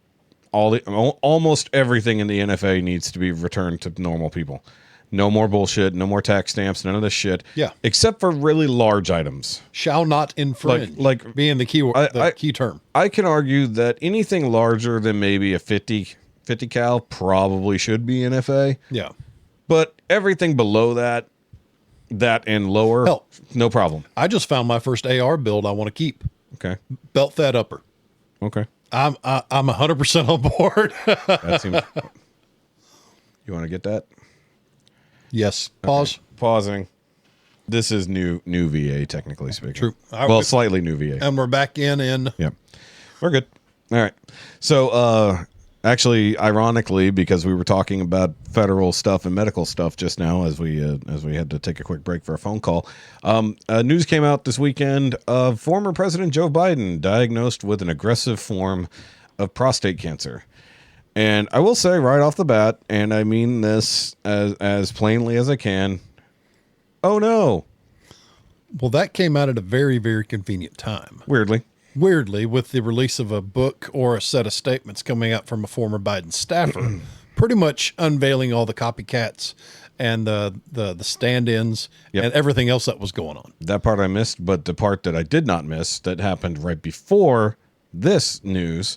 almost everything in the NFA needs to be returned to normal people. No more bullshit, no more tax stamps, none of this shit.
Yeah.
Except for really large items.
Shall not infringe.
Like
being the key key term.
I can argue that anything larger than maybe a 50 cal probably should be NFA.
Yeah.
But everything below that and lower,
Hell,
no problem.
I just found my first AR build I want to keep.
Okay.
Belt fed upper.
Okay.
I'm 100% on board.
That seems. You want to get that?
Yes. Pause.
Okay. Pausing. This is new VA, technically speaking.
True.
Well, slightly new VA.
And we're back in.
Yeah. We're good. All right. So, actually, ironically, because we were talking about federal stuff and medical stuff just now, as we had to take a quick break for a phone call, news came out this weekend of former President Joe Biden diagnosed with an aggressive form of prostate cancer. And I will say right off the bat, and I mean this as plainly as I can, oh no.
Well, that came out at a very, very convenient time. Weirdly, with the release of a book or a set of statements coming out from a former Biden staffer, pretty much unveiling all the copycats and the stand-ins and everything else that was going on.
That part I missed, but the part that I did not miss that happened right before this news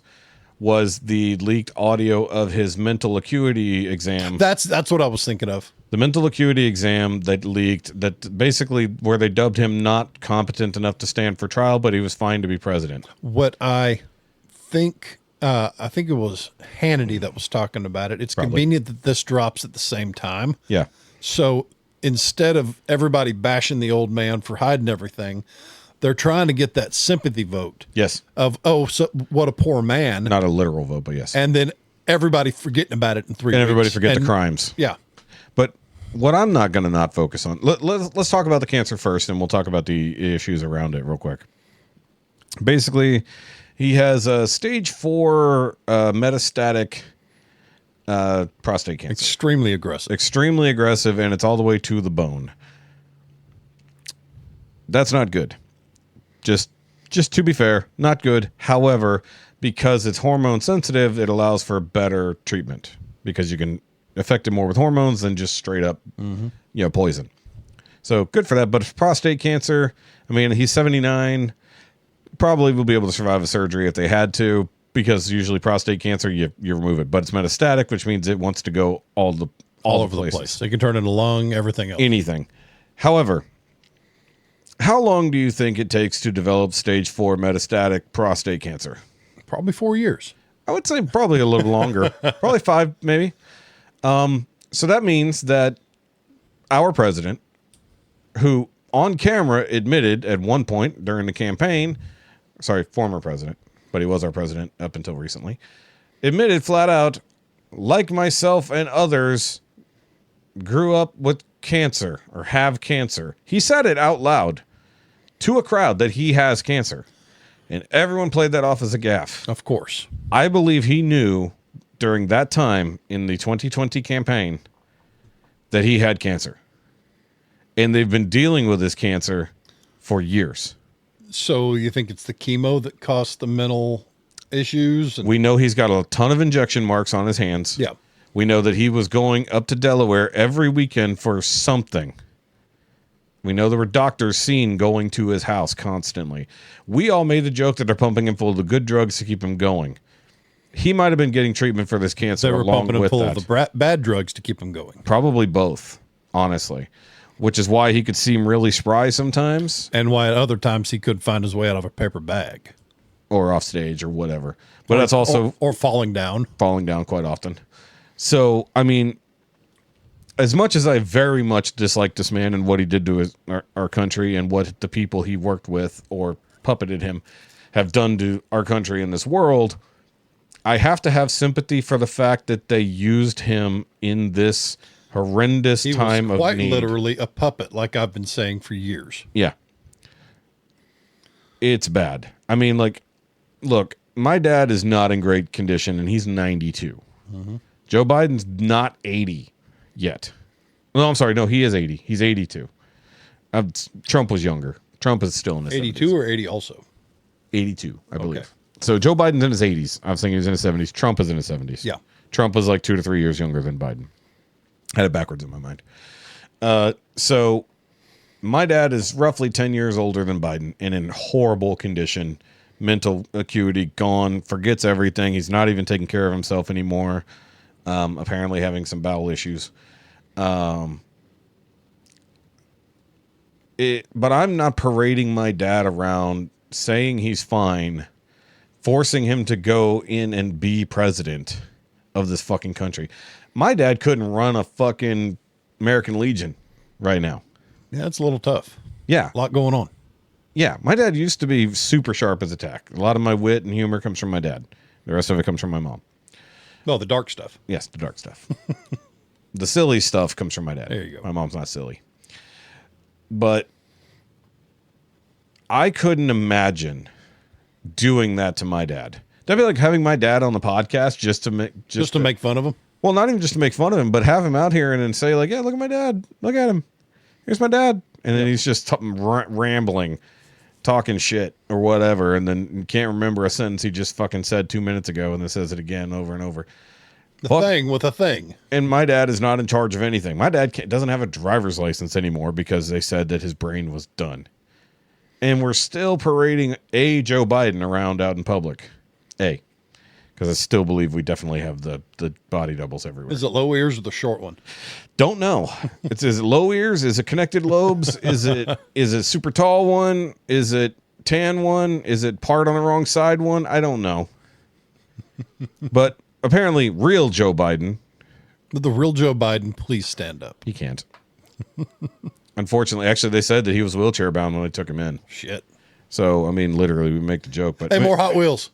was the leaked audio of his mental acuity exam.
That's what I was thinking of.
The mental acuity exam that leaked, that basically where they dubbed him not competent enough to stand for trial, but he was fine to be president.
What I think it was Hannity that was talking about it. It's convenient that this drops at the same time.
Yeah.
So instead of everybody bashing the old man for hiding everything, they're trying to get that sympathy vote.
Yes.
Of, so what a poor man.
Not a literal vote, but yes.
And then everybody forgetting about it in 3 weeks.
And everybody forget the crimes.
Yeah.
But what I'm not going to not focus on, let's talk about the cancer first, and we'll talk about the issues around it real quick. Basically, he has a stage 4 metastatic prostate cancer.
Extremely aggressive.
Extremely aggressive, and it's all the way to the bone. That's not good. Just to be fair, not good. However, because it's hormone sensitive, it allows for better treatment because you can affect it more with hormones than just straight up, poison. So good for that. But prostate cancer, I mean, he's 79, probably will be able to survive a surgery if they had to, because usually prostate cancer, you remove it. But it's metastatic, which means it wants to go all over the place.
They can turn into lung, everything else.
Anything. However, how long do you think it takes to develop stage 4 metastatic prostate cancer?
Probably 4 years.
I would say probably a little longer. Probably 5, maybe. So that means that our president, who on camera admitted at one point during the campaign, former president, but he was our president up until recently, admitted flat out, like myself and others, grew up with cancer or have cancer. He said it out loud to a crowd that he has cancer. And everyone played that off as a gaffe.
Of course.
I believe he knew during that time in the 2020 campaign that he had cancer. And they've been dealing with this cancer for years.
So you think it's the chemo that caused the mental issues?
We know he's got a ton of injection marks on his hands.
Yeah.
We know that he was going up to Delaware every weekend for something. We know there were doctors seen going to his house constantly. We all made the joke that they're pumping him full of the good drugs to keep him going. He might have been getting treatment for this cancer
They were
along
pumping him
with
full
that.
of the bad drugs to keep him going.
Probably both, honestly. Which is why he could seem really spry sometimes.
And why at other times he couldn't find his way out of a paper bag.
Or off stage or whatever. But that's also...
Or falling down.
Falling down quite often. So, I mean, as much as I very much dislike this man and what he did to our country and what the people he worked with or puppeted him have done to our country and this world, I have to have sympathy for the fact that they used him in this horrendous time of need.
He was quite literally a puppet, like I've been saying for years.
Yeah. It's bad. I mean, like, look, my dad is not in great condition, and he's 92. Mm-hmm. Joe Biden's not 80 yet. No, I'm sorry. No, he is 80. He's 82. Trump was younger. Trump is still in his
82
70s.
or 80 also?
82, I believe.
Okay.
So Joe Biden's in his 80s. I was thinking he was in his 70s. Trump is in his 70s.
Yeah.
Trump was like 2 to 3 years younger than Biden. Had it backwards in my mind. So my dad is roughly 10 years older than Biden and in horrible condition. Mental acuity gone. Forgets everything. He's not even taking care of himself anymore. Apparently having some bowel issues. But I'm not parading my dad around saying he's fine, forcing him to go in and be president of this fucking country. My dad couldn't run a fucking American Legion right now.
Yeah, it's a little tough.
Yeah.
A lot going on.
Yeah, my dad used to be super sharp as a tack. A lot of my wit and humor comes from my dad. The rest of it comes from my mom.
No, the dark stuff.
Yes, the dark stuff. The silly stuff comes from my dad.
There you go.
My mom's not silly. But I couldn't imagine doing that to my dad. That'd be like having my dad on the podcast just to make
fun of him.
Well, not even just to make fun of him, but have him out here and then say like, "Yeah, look at my dad. Look at him. Here's my dad." And then he's just rambling, talking shit or whatever, and then can't remember a sentence he just fucking said 2 minutes ago, and then says it again over and over.
Thing with a thing.
And my dad is not in charge of anything. My dad doesn't have a driver's license anymore because they said that his brain was done. And we're still parading a Joe Biden around out in public. Because I still believe we definitely have the body doubles everywhere.
Is it low ears or the short one?
Don't know. Is it low ears? Is it connected lobes? Is it super tall one? Is it tan one? Is it part on the wrong side one? I don't know. But apparently, real Joe Biden.
The real Joe Biden, please stand up.
He can't. Unfortunately, actually, they said that he was wheelchair bound when they took him in.
Shit.
So, I mean, literally, we make the joke. But
hey, more Hot Wheels.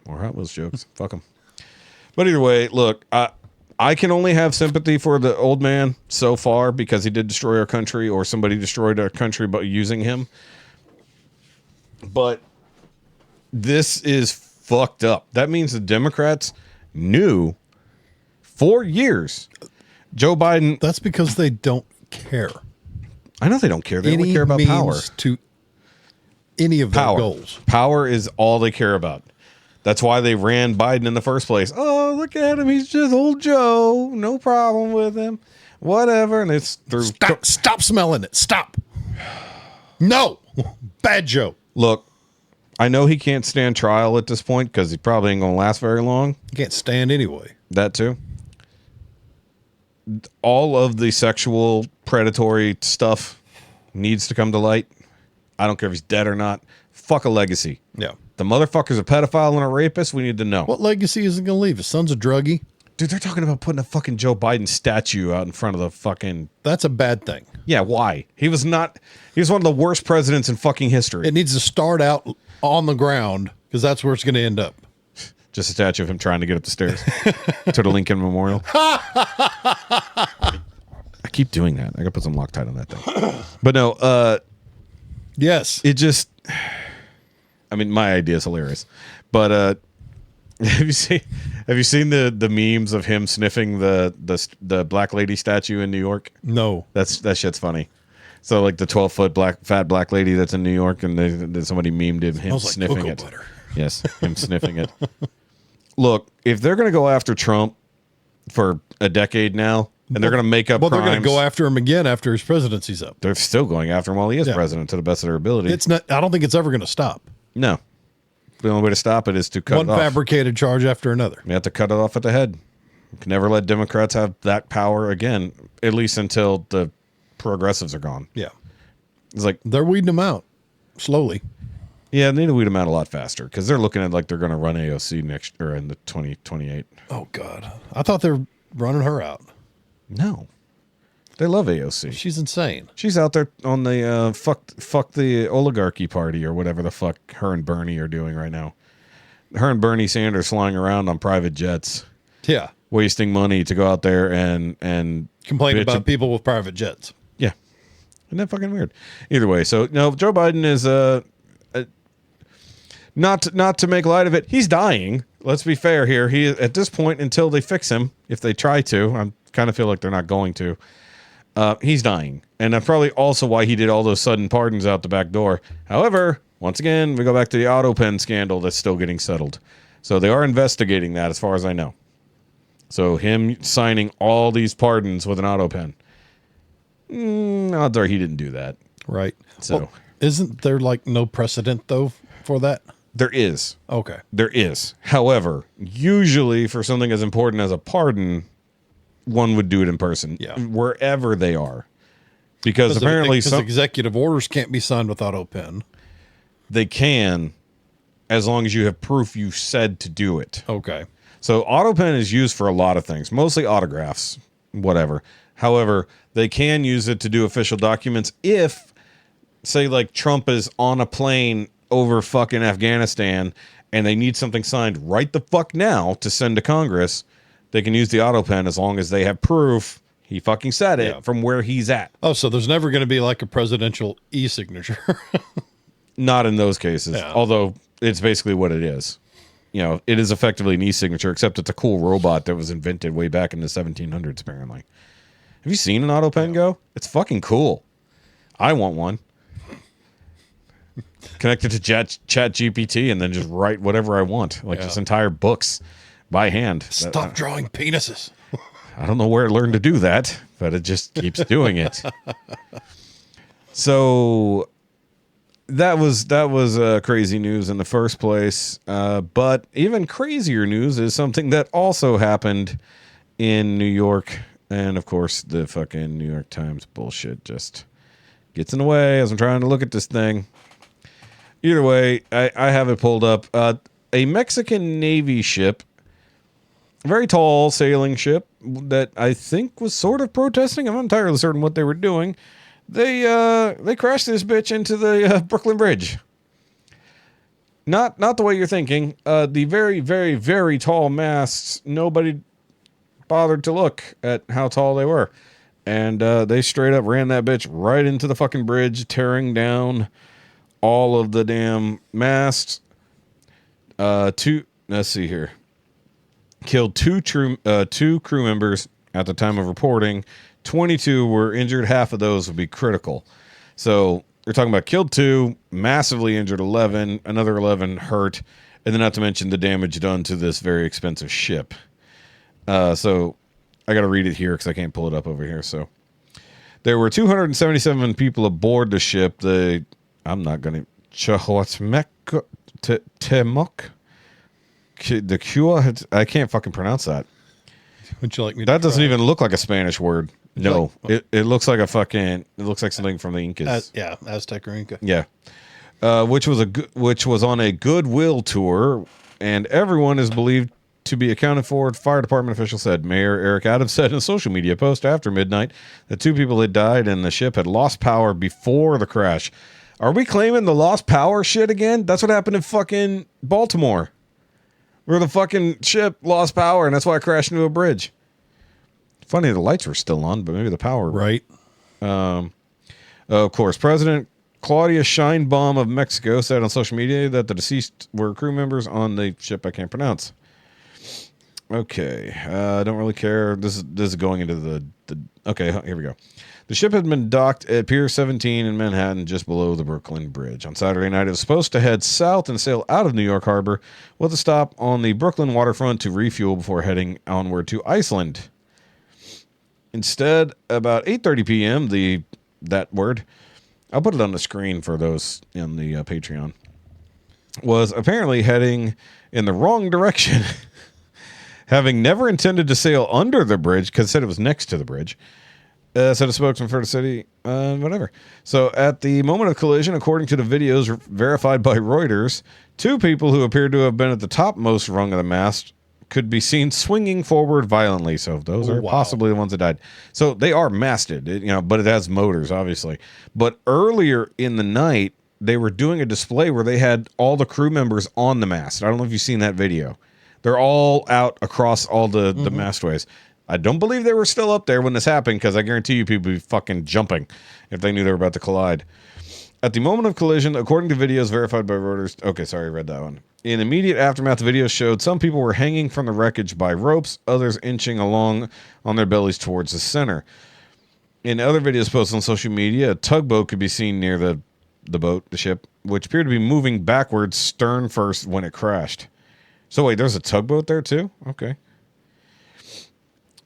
More Hot Wheels jokes. Fuck them. But either way, look, I can only have sympathy for the old man so far because he did destroy our country, or somebody destroyed our country by using him. But this is fucked up. That means the Democrats knew 4 years. Joe Biden.
That's because they don't care.
I know they don't care. They only care about power.
To any of their goals.
Power is all they care about. That's why they ran Biden in the first place. Oh, look at him. He's just old Joe. No problem with him. Whatever. And it's through.
Stop smelling it. Stop. No. Bad Joe.
Look, I know he can't stand trial at this point because he probably ain't going to last very long.
He can't stand anyway.
That too. All of the sexual predatory stuff needs to come to light. I don't care if he's dead or not. Fuck a legacy.
Yeah.
The motherfucker's a pedophile and a rapist. We need to know.
What legacy is he going to leave? His son's a druggie.
Dude, they're talking about putting a fucking Joe Biden statue out in front of the fucking...
That's a bad thing.
Yeah, why? He was one of the worst presidents in fucking history.
It needs to start out on the ground because that's where it's going to end up.
Just a statue of him trying to get up the stairs to the Lincoln Memorial. I keep doing that. I got to put some Loctite on that thing. But no,
yes.
It just... I mean, my idea is hilarious. But have you seen the memes of him sniffing the black lady statue in New York?
No.
That shit's funny. So like the 12-foot fat black lady that's in New York, and somebody memed him sniffing it.
Butter.
Yes, him sniffing it. Look, if they're going to go after Trump for a decade now, and they're going to make up crimes,
they're going to go after him again after his presidency's up.
They're still going after him while he is president to the best of their ability.
It's not. I don't think it's ever going to stop.
No. The only way to stop it is to cut
one
it off.
fabricated charge after another.
You have to cut it off at the head. You can never let Democrats have that power again, at least until the progressives are gone.
Yeah.
It's like
they're weeding them out slowly.
Yeah, they need to weed them out a lot faster because they're looking at like they're going to run AOC next or in the 2028.
Oh God, I thought they were running her out.
No, they love AOC.
She's insane.
She's out there on the fuck the oligarchy party or whatever the fuck her and Bernie are doing right now. Her and Bernie Sanders flying around on private jets.
Yeah,
wasting money to go out there and
complain about people with private jets.
Yeah, isn't that fucking weird? Either way, so no, Joe Biden is not to make light of it. He's dying. Let's be fair here. He at this point until they fix him, if they try to, I kind of feel like they're not going to. He's dying, and that's probably also why he did all those sudden pardons out the back door. However, once again, we go back to the auto pen scandal that's still getting settled. So they are investigating that, as far as I know. So him signing all these pardons with an auto pen, odds are he didn't do that.
Right.
So
well, isn't there like no precedent though for that?
There is.
Okay.
There is. However, usually for something as important as a pardon, one would do it in person, wherever they are, because apparently some
executive orders can't be signed without auto pen.
They can, as long as you have proof you said to do it.
Okay.
So auto pen is used for a lot of things, mostly autographs, whatever. However, they can use it to do official documents if, say, like Trump is on a plane over fucking Afghanistan and they need something signed right the fuck now to send to Congress. They can use the auto pen as long as they have proof he fucking said it from where he's at.
Oh, so there's never going to be like a presidential e-signature.
Not in those cases, although it's basically what it is. You know, it is effectively an e-signature, except it's a cool robot that was invented way back in the 1700s, apparently. Have you seen an auto pen go? It's fucking cool. I want one. Connect it to Chat GPT and then just write whatever I want, like just entire books by hand.
Stop drawing penises.
I don't know where it learned to do that, but it just keeps doing it. So that was crazy news in the first place. But even crazier news is something that also happened in New York. And of course, the fucking New York Times bullshit just gets in the way as I'm trying to look at this thing. Either way, I have it pulled up. A Mexican Navy ship, a very tall sailing ship that I think was sort of protesting. I'm not entirely certain what they were doing. They crashed this bitch into the Brooklyn Bridge. Not the way you're thinking. The very, very, very tall masts, nobody bothered to look at how tall they were. And they straight up ran that bitch right into the fucking bridge, tearing down all of the damn masts. Let's see here. killed two crew members at the time of reporting. 22 were injured. Half of those would be critical. So we're talking about killed 2, massively injured 11, another 11 hurt, and then not to mention the damage done to this very expensive ship. So I got to read it here because I can't pull it up over here. So there were 277 people aboard the ship. I'm not going to... Temok? The Cure? I can't fucking pronounce that.
Would you like me to
That doesn't
try?
even look like a Spanish word. No, it looks like it looks like something from the Incas.
Yeah, Aztec or Inca.
Yeah. Which was on a goodwill tour, and everyone is believed to be accounted for. Fire department official said. Mayor Eric Adams said in a social media post after midnight that 2 people had died and the ship had lost power before the crash. Are we claiming the lost power shit again? That's what happened in fucking Baltimore, where the fucking ship lost power and that's why it crashed into a bridge. Funny, the lights were still on, but maybe the power.
Right.
Of course, President Claudia Sheinbaum of Mexico said on social media that the deceased were crew members on the ship I can't pronounce. Okay, I don't really care. This is going into the. Okay, here we go. The ship had been docked at Pier 17 in Manhattan, just below the Brooklyn Bridge. On Saturday night, it was supposed to head south and sail out of New York Harbor with a stop on the Brooklyn waterfront to refuel before heading onward to Iceland. Instead, about 8:30 p.m., that word, I'll put it on the screen for those in the Patreon, was apparently heading in the wrong direction, having never intended to sail under the bridge because it said it was next to the bridge. Said a spokesman for the city, whatever. So at the moment of collision, according to the videos verified by Reuters, 2 people who appeared to have been at the topmost rung of the mast could be seen swinging forward violently. So those are possibly the ones that died. So they are masted, but it has motors, obviously. But earlier in the night, they were doing a display where they had all the crew members on the mast. I don't know if you've seen that video. They're all out across all the mastways. I don't believe they were still up there when this happened because I guarantee you people would be fucking jumping if they knew they were about to collide. At the moment of collision, according to videos verified by Reuters... Okay, sorry, I read that one. In immediate aftermath, the video showed some people were hanging from the wreckage by ropes, others inching along on their bellies towards the center. In other videos posted on social media, a tugboat could be seen near the ship, which appeared to be moving backwards stern first when it crashed. So wait, there's a tugboat there too? Okay.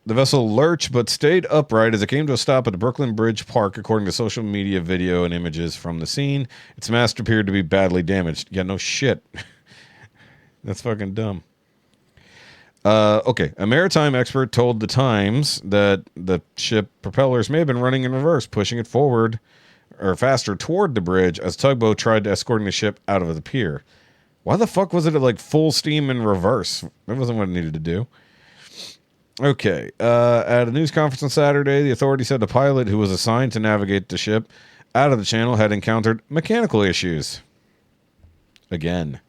The vessel lurched but stayed upright as it came to a stop at the Brooklyn Bridge Park, according to social media video and images from the scene. Its mast appeared to be badly damaged. Yeah, no shit. That's fucking dumb. Okay, a maritime expert told the Times that the ship propellers may have been running in reverse, pushing it forward or faster toward the bridge as tugboat tried to escorting the ship out of the pier. Why the fuck was it at like full steam in reverse? That wasn't what it needed to do. Okay, at a news conference on Saturday, the authority said the pilot who was assigned to navigate the ship out of the channel had encountered mechanical issues. Again.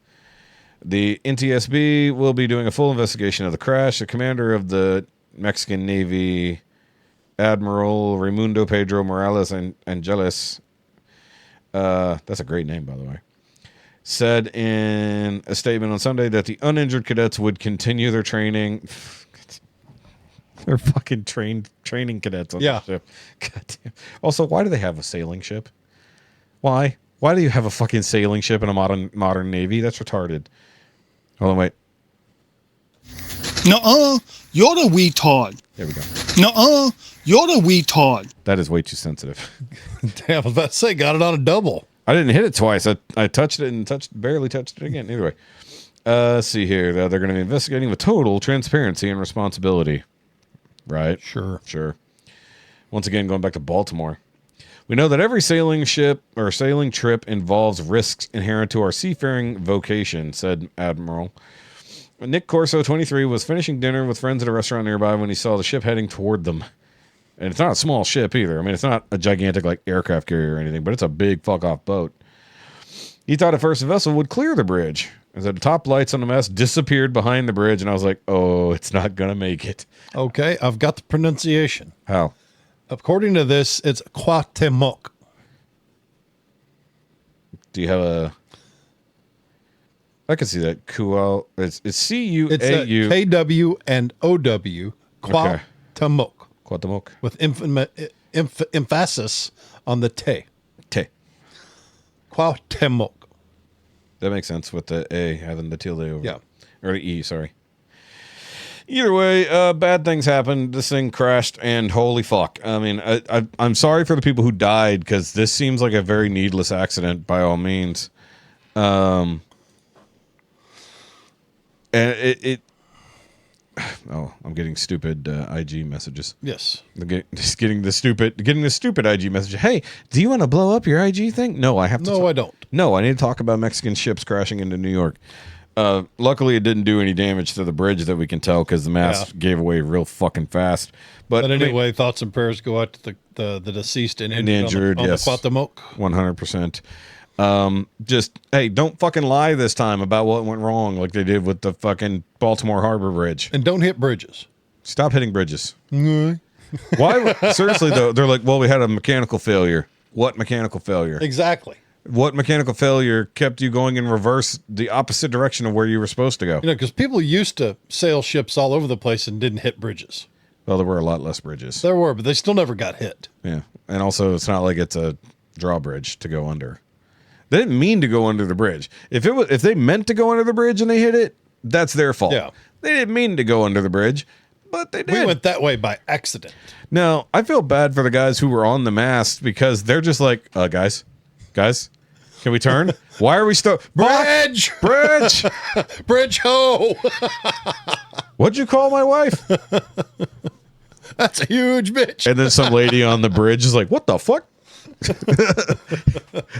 The NTSB will be doing a full investigation of the crash. The commander of the Mexican Navy, Admiral Raimundo Pedro Morales Angeles, that's a great name, by the way, said in a statement on Sunday that the uninjured cadets would continue their training. They're fucking training cadets on the ship. Goddamn. Also, why do they have a sailing ship? Why? Why do you have a fucking sailing ship in a modern navy? That's retarded. Hold on, wait.
Nuh-uh, you're the retard.
There we go.
Nuh-uh, you're the retard.
That is way too sensitive.
Damn, I was about to say, got it on a double.
I didn't hit it twice. I touched it and barely touched it again. Either way. Let's see here. They're going to be investigating with total transparency and responsibility. Right? Sure. Once again, going back to Baltimore. We know that every sailing ship or sailing trip involves risks inherent to our seafaring vocation, said Admiral. Nick Corso, 23, was finishing dinner with friends at a restaurant nearby when he saw the ship heading toward them. And it's not a small ship either. I mean, it's not a gigantic like aircraft carrier or anything, but it's a big fuck-off boat. He thought at first the vessel would clear the bridge, as the top lights on the mast disappeared behind the bridge, and I was like, oh, it's not going to make it.
Okay, I've got the pronunciation.
How?
According to this, it's Cuauhtemoc.
Do you have a... I can see that. Kual. It's C-U-A-U.
It's K-W and O-W.
Okay.
Cuauhtémoc.
Cuauhtémoc.
With emphasis on the te.
Te.
Cuauhtémoc.
That makes sense with the A having the tilde over.
Yeah.
Or the E, sorry. Either way, bad things happened. This thing crashed, and holy fuck. I mean, I'm sorry for the people who died, because this seems like a very needless accident by all means. And I'm getting stupid IG messages.
Yes.
Getting the stupid IG message. Hey, do you want to blow up your IG thing? No, I have to.
No, I don't.
No, I need to talk about Mexican ships crashing into New York. Luckily, it didn't do any damage to the bridge that we can tell, because the mast gave away real fucking fast. But
anyway, thoughts and prayers go out to the deceased and injured on
yes,
the Cuauhtémoc.
100%. Just, hey, don't fucking lie this time about what went wrong like they did with the fucking Baltimore Harbor Bridge.
And don't hit bridges.
Stop hitting bridges. Why? Seriously, though, they're like, well, we had a mechanical failure. What mechanical failure?
Exactly.
What mechanical failure kept you going in reverse, the opposite direction of where you were supposed to go?
Because people used to sail ships all over the place and didn't hit bridges.
Well, there were a lot less bridges.
There were, but they still never got hit.
Yeah. And also, it's not like it's a drawbridge to go under. They didn't mean to go under the bridge. If they meant to go under the bridge and they hit it, that's their fault.
Yeah. They
didn't mean to go under the bridge, but they did.
We went that way by accident.
Now, I feel bad for the guys who were on the mast, because they're just like, guys, can we turn? Why are we still...
Bridge!
Bridge!
Bridge ho!
What'd you call my wife?
That's a huge bitch.
And then some lady on the bridge is like, what the fuck?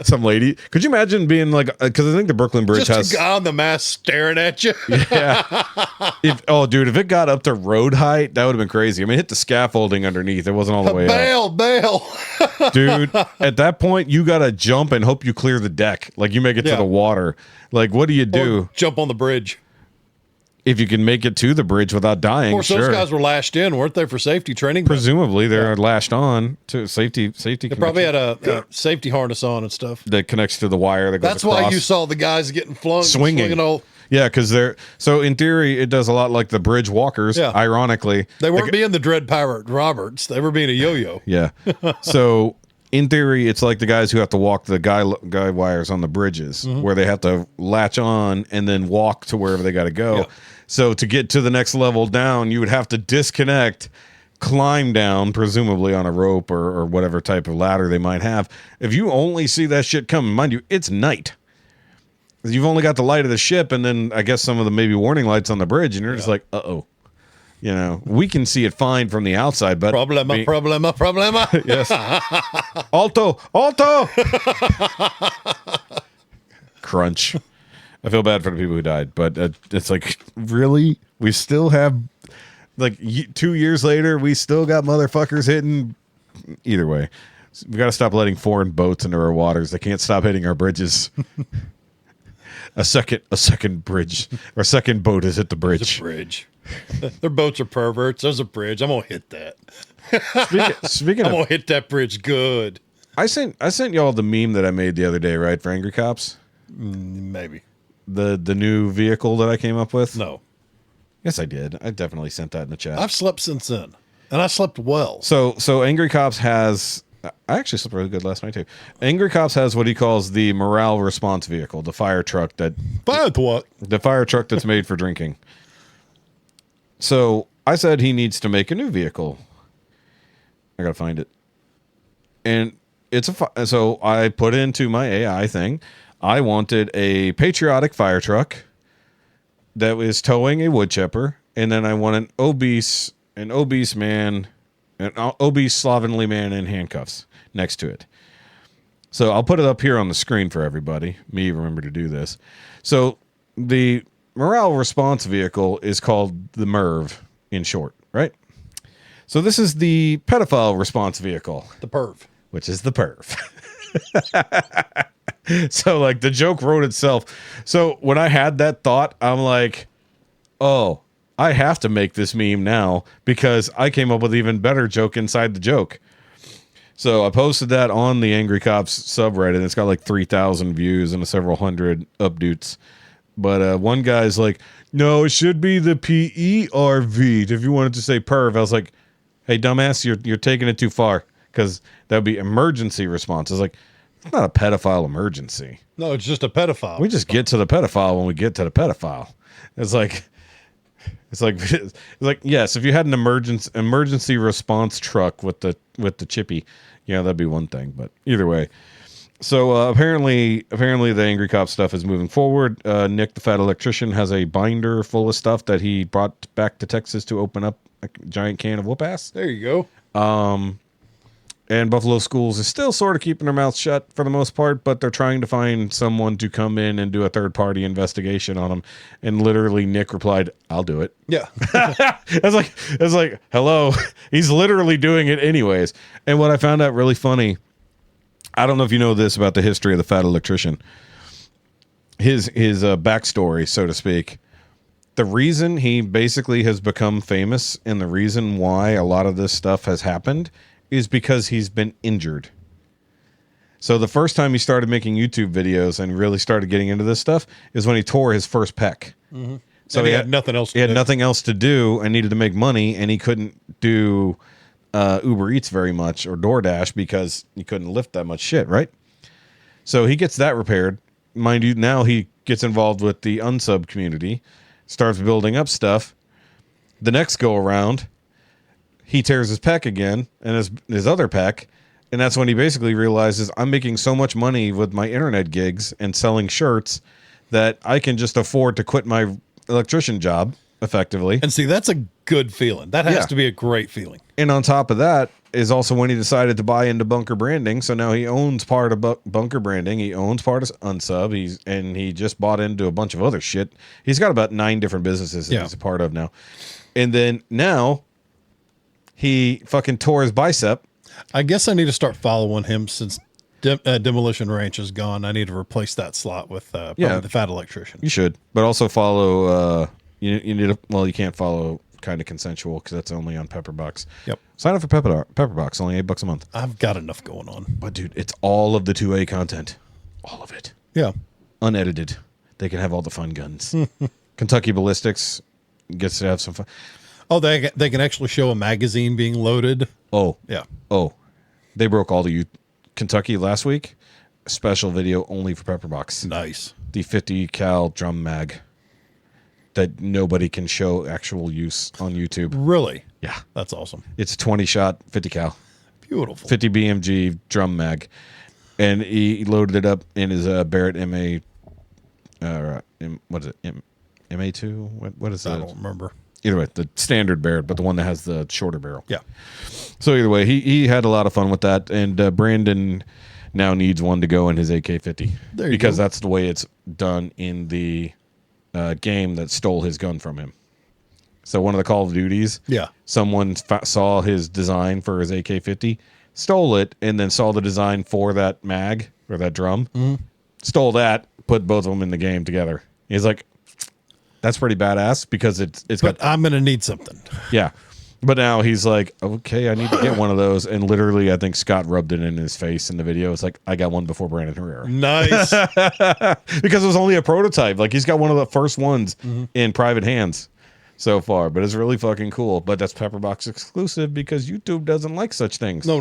Some lady. Could you imagine being like, because I think the Brooklyn Bridge has
just a guy on the mast staring at you.
Yeah. If it got up to road height, that would have been crazy. I mean, it hit the scaffolding underneath. It wasn't all the way up.
Bail.
Dude, at that point, you got to jump and hope you clear the deck. Like, you make it to the water. Like, what do you do?
Or jump on the bridge.
If you can make it to the bridge without dying,
of course, those guys were lashed in, weren't they, for safety training?
Presumably, they're lashed on to safety. They
probably had a safety harness on and stuff
that connects to the wire. That goes
That's why you saw the guys getting flung,
swinging
all.
Yeah, because they're so in theory, it does a lot like the bridge walkers.
Yeah.
Ironically,
they weren't being the Dread Pirate Roberts; they were being a yo-yo.
Yeah. So in theory, it's like the guys who have to walk the guy wires on the bridges, where they have to latch on and then walk to wherever they got to go. Yeah. So to get to the next level down, you would have to disconnect, climb down, presumably on a rope or whatever type of ladder they might have. If you only see that shit coming, mind you, it's night. You've only got the light of the ship and then I guess some of the maybe warning lights on the bridge, and you're just like, uh-oh. You know, we can see it fine from the outside, but...
Problema.
Yes. Alto! Crunch. I feel bad for the people who died, but it's like, really? We still have, like, 2 years later, we still got motherfuckers hitting. Either way, we got to stop letting foreign boats into our waters. They can't stop hitting our bridges. A second bridge, or second boat has hit the bridge.
There's a bridge. Their boats are perverts. There's a bridge. I'm gonna hit that.
Speaking
I'm gonna hit that bridge good.
I sent y'all the meme that I made the other day, right? For Angry Cops.
Maybe.
The new vehicle that I came up with?
No.
Yes, I did. I definitely sent that in the chat.
I've slept since then, and I slept well.
So Angry Cops has... I actually slept really good last night, too. Angry Cops has what he calls the morale response vehicle, the fire truck that... The fire truck that's made for drinking. So I said he needs to make a new vehicle. I gotta find it. And so I put into my AI thing... I wanted a patriotic fire truck that was towing a wood chipper, and then I want an obese slovenly man in handcuffs next to it. So I'll put it up here on the screen for everybody. Me, remember to do this. So the morale response vehicle is called the MERV in short, right? So this is the pedophile response vehicle.
The PERV.
Which is the PERV. So like the joke wrote itself. So when I had that thought, I'm like, oh, I have to make this meme now because I came up with an even better joke inside the joke. So I posted that on the Angry Cops subreddit. It's got like 3,000 views and several hundred updates. But one guy's like, no, it should be the PERV. If you wanted to say perv, I was like, hey, dumbass, you're taking it too far, because that would be emergency response. I was like, it's not a pedophile emergency.
No, it's just a pedophile.
We just get to the pedophile when we get to the pedophile. It's like, yes, if you had an emergency response truck with the chippy, that'd be one thing. But either way, so apparently the angry cop stuff is moving forward. Nick, the fat electrician, has a binder full of stuff that he brought back to Texas to open up a giant can of whoop ass.
There you go.
And Buffalo Schools is still sort of keeping their mouths shut for the most part, but they're trying to find someone to come in and do a third-party investigation on them. And literally, Nick replied, "I'll do it."
Yeah.
I was like, hello. He's literally doing it anyways. And what I found out really funny, I don't know if you know this about the history of the fat electrician. His backstory, so to speak. The reason he basically has become famous and the reason why a lot of this stuff has happened is because he's been injured. So the first time he started making YouTube videos and really started getting into this stuff is when he tore his first pec.
Mm-hmm.
So
and he had nothing else.
He had nothing else to do and needed to make money, and he couldn't do Uber Eats very much or DoorDash because he couldn't lift that much shit, right? So he gets that repaired. Mind you, now he gets involved with the unsub community, starts building up stuff. The next go around, he tears his pec again and his other pec, and that's when he basically realizes, I'm making so much money with my internet gigs and selling shirts that I can just afford to quit my electrician job effectively.
And see, that's a good feeling. That has to be a great feeling.
And on top of that is also when he decided to buy into Bunker Branding. So now he owns part of Bunker Branding. He owns part of Unsub. He just bought into a bunch of other shit. He's got about 9 different businesses that he's a part of now. And then now he fucking tore his bicep.
I guess I need to start following him since Demolition Ranch is gone. I need to replace that slot with probably the fat electrician.
You should, but also follow. You need to. Well, you can't follow Kind of Consensual because that's only on Pepperbox.
Yep.
Sign up for Pepperbox, only $8 a month.
I've got enough going on.
But dude, it's all of the 2A content, all of it.
Yeah.
Unedited. They can have all the fun guns. Kentucky Ballistics gets to have some fun.
Oh, they can actually show a magazine being loaded.
Oh
yeah.
Oh, they broke all the Kentucky last week. Special video only for Pepperbox.
Nice.
The 50 cal drum mag that nobody can show actual use on YouTube.
Really?
Yeah.
That's awesome.
It's 20 shot, 50 cal.
Beautiful.
50 BMG drum mag. And he loaded it up in his Barrett MA. What is it? MA2? What is that?
I don't remember.
Either way, the standard Barrett, but the one that has the shorter barrel.
Yeah.
So either way, he had a lot of fun with that. And Brandon now needs one to go in his AK-50. Because that's the way it's done in the game that stole his gun from him. So one of the Call of Duties, someone saw his design for his AK-50, stole it, and then saw the design for that mag or that drum, stole that, put both of them in the game together. He's like, that's pretty badass because it's
but got. I'm gonna need something.
Yeah, but now he's like, okay, I need to get one of those, and literally, I think Scott rubbed it in his face in the video. It's like, I got one before Brandon Herrera.
Nice,
because it was only a prototype. Like he's got one of the first ones in private hands so far, but it's really fucking cool. But that's Pepperbox exclusive because YouTube doesn't like such things.
No.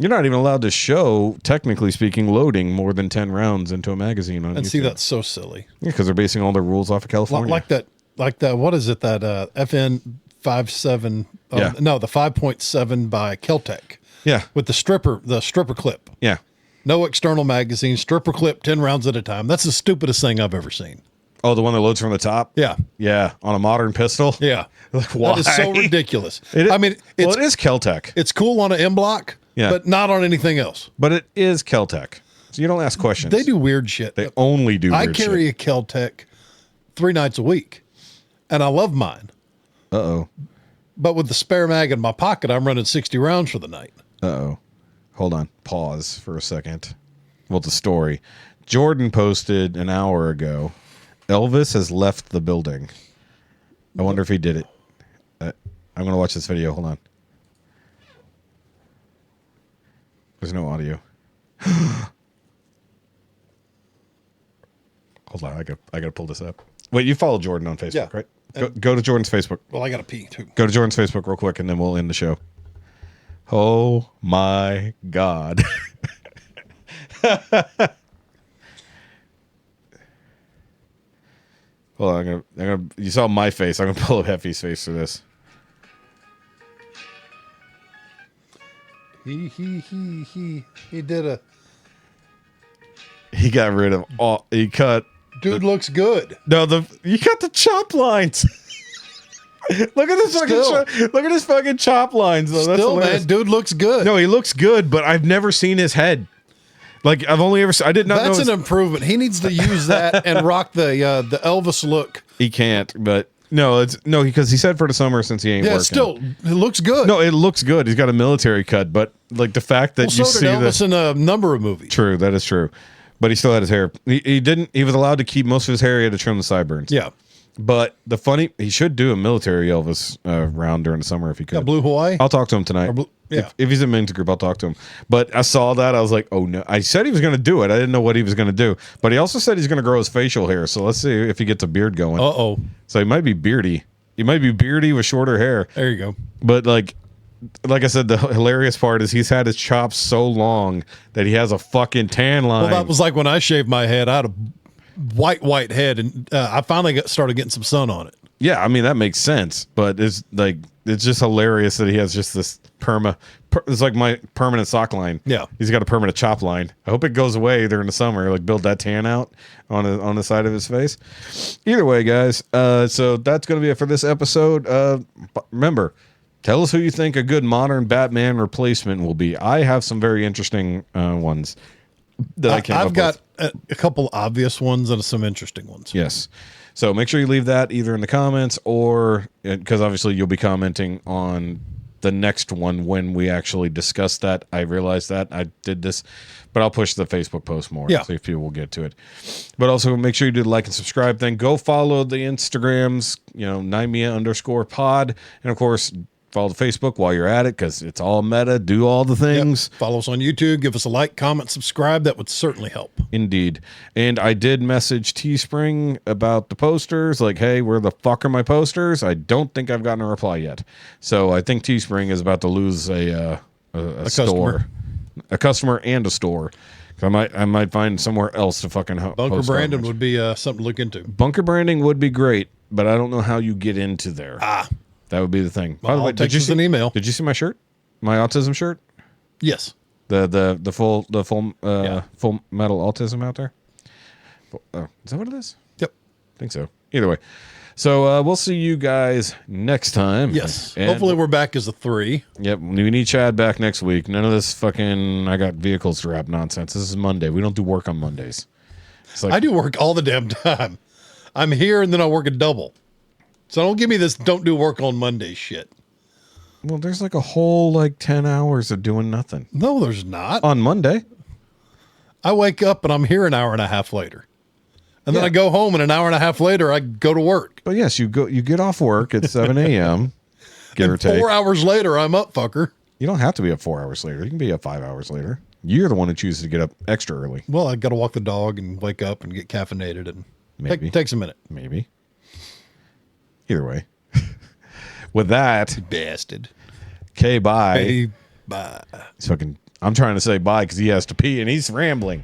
You're not even allowed to show, technically speaking, loading more than 10 rounds into a magazine on YouTube.
And see, that's so silly.
Yeah, because they're basing all their rules off of California.
Like that. What is it? That FN 57. No, the 5.7 by Keltec.
Yeah,
with the stripper clip.
Yeah.
No external magazine, stripper clip, 10 rounds at a time. That's the stupidest thing I've ever seen.
Oh, the one that loads from the top?
Yeah.
Yeah, on a modern pistol?
Yeah.
Like, why?
That is so ridiculous.
It is
Keltec. It's cool on an M block, but not on anything else.
But it is Keltec. So you don't ask questions.
They do weird shit.
They only do weird shit.
I carry a Keltec 3 nights a week, and I love mine.
Uh-oh.
But with the spare mag in my pocket, I'm running 60 rounds for the night.
Uh-oh. Hold on. Pause for a second. Well, the story. Jordan posted an hour ago, Elvis has left the building. I wonder if he did it. I'm going to watch this video. Hold on. There's no audio. Hold on, I gotta pull this up. Wait, you follow Jordan on Facebook,
Yeah.
right? Go to Jordan's Facebook.
Well, I got to pee too.
Go to Jordan's Facebook real quick, and then we'll end the show. Oh my God. Hold on, I'm gonna. You saw my face. I'm gonna pull up Heffy's face for this.
He did a.
He got rid of all. He cut.
Dude looks good.
No, you cut the chop lines. Look at this fucking. Look at his fucking chop lines. Though. That's
Still,
hilarious.
man, dude looks good.
No, he looks good, but I've never seen his head. Like I've only ever. I did not know.
That's an improvement. He needs to use that and rock the Elvis look.
He can't, but because he said for the summer since he ain't
Yeah,
working.
still, it looks good.
No, it looks good. He's got a military cut, but like the fact that you
so
see
did Elvis in a number of movies.
True, that is true. But he still had his hair. He didn't. He was allowed to keep most of his hair. He had to trim the sideburns.
Yeah.
But he should do a military Elvis round during the summer if he could.
Yeah, Blue Hawaii.
I'll talk to him tonight.
Yeah.
If he's in men's group, I'll talk to him. But I saw that. I was like, oh no. I said he was going to do it. I didn't know what he was going to do. But he also said he's going to grow his facial hair. So let's see if he gets a beard going.
Uh-oh.
So he might be beardy. He might be beardy with shorter hair.
There you go.
But like I said, the hilarious part is he's had his chops so long that he has a fucking tan line.
Well, that was like when I shaved my head. I had a white head, and I finally started getting some sun on it.
Yeah, I mean that makes sense, but it's just hilarious that he has just this it's like my permanent sock line.
Yeah,
he's got a permanent chop line. I hope it goes away during the summer, like build that tan out on the side of his face. Either way, guys, so that's gonna be it for this episode. Remember, tell us who you think a good modern Batman replacement will be. I have some very interesting ones that I came up with.
I've got a couple obvious ones and some interesting ones.
Yes. So make sure you leave that either in the comments or because obviously you'll be commenting on the next one when we actually discuss that. I realized that I did this, but I'll push the Facebook post more.
Yeah.
So if people will get to it. But also make sure you do like and subscribe. Then go follow the Instagrams, Nymea_pod. And of course, follow the Facebook while you're at it because it's all meta. Do all the things.
Yep. Follow us on YouTube. Give us a like, comment, subscribe. That would certainly help.
Indeed. And I did message Teespring about the posters. Like, hey, where the fuck are my posters? I don't think I've gotten a reply yet. So I think Teespring is about to lose a store. A customer and a store. I might find somewhere else to fucking
Bunker branding would be something to look into.
Bunker branding would be great, but I don't know how you get into there. That would be the thing. By the way,
did you see an email?
Did you see my shirt? My autism shirt?
Yes.
The full full metal autism out there. Is that what it is?
Yep.
I think so. Either way. So we'll see you guys next time.
Yes.
And
hopefully we're back as a 3.
Yep. We need Chad back next week. None of this fucking I got vehicles to wrap nonsense. This is Monday. We don't do work on Mondays. It's like,
I do work all the damn time. I'm here and then I work a double. So don't give me this don't do work on Monday shit.
well, there's like a whole 10 hours of doing nothing.
No, there's not.
On Monday.
I wake up and I'm here an hour and a half later. And then
Yeah.
I go home and an hour and a half later I go to work.
But yes, you get off work at 7 a.m. Give or take.
4 hours later I'm up, fucker.
You don't have to be up 4 hours later. You can be up 5 hours later. You're the one who chooses to get up extra early.
Well, I got to walk the dog and wake up and get caffeinated and
Maybe.
takes a minute.
Maybe. Either way. With that,
Bastard.
okay, bye.
Hey, bye.
I'm trying to say bye because he has to pee and he's rambling.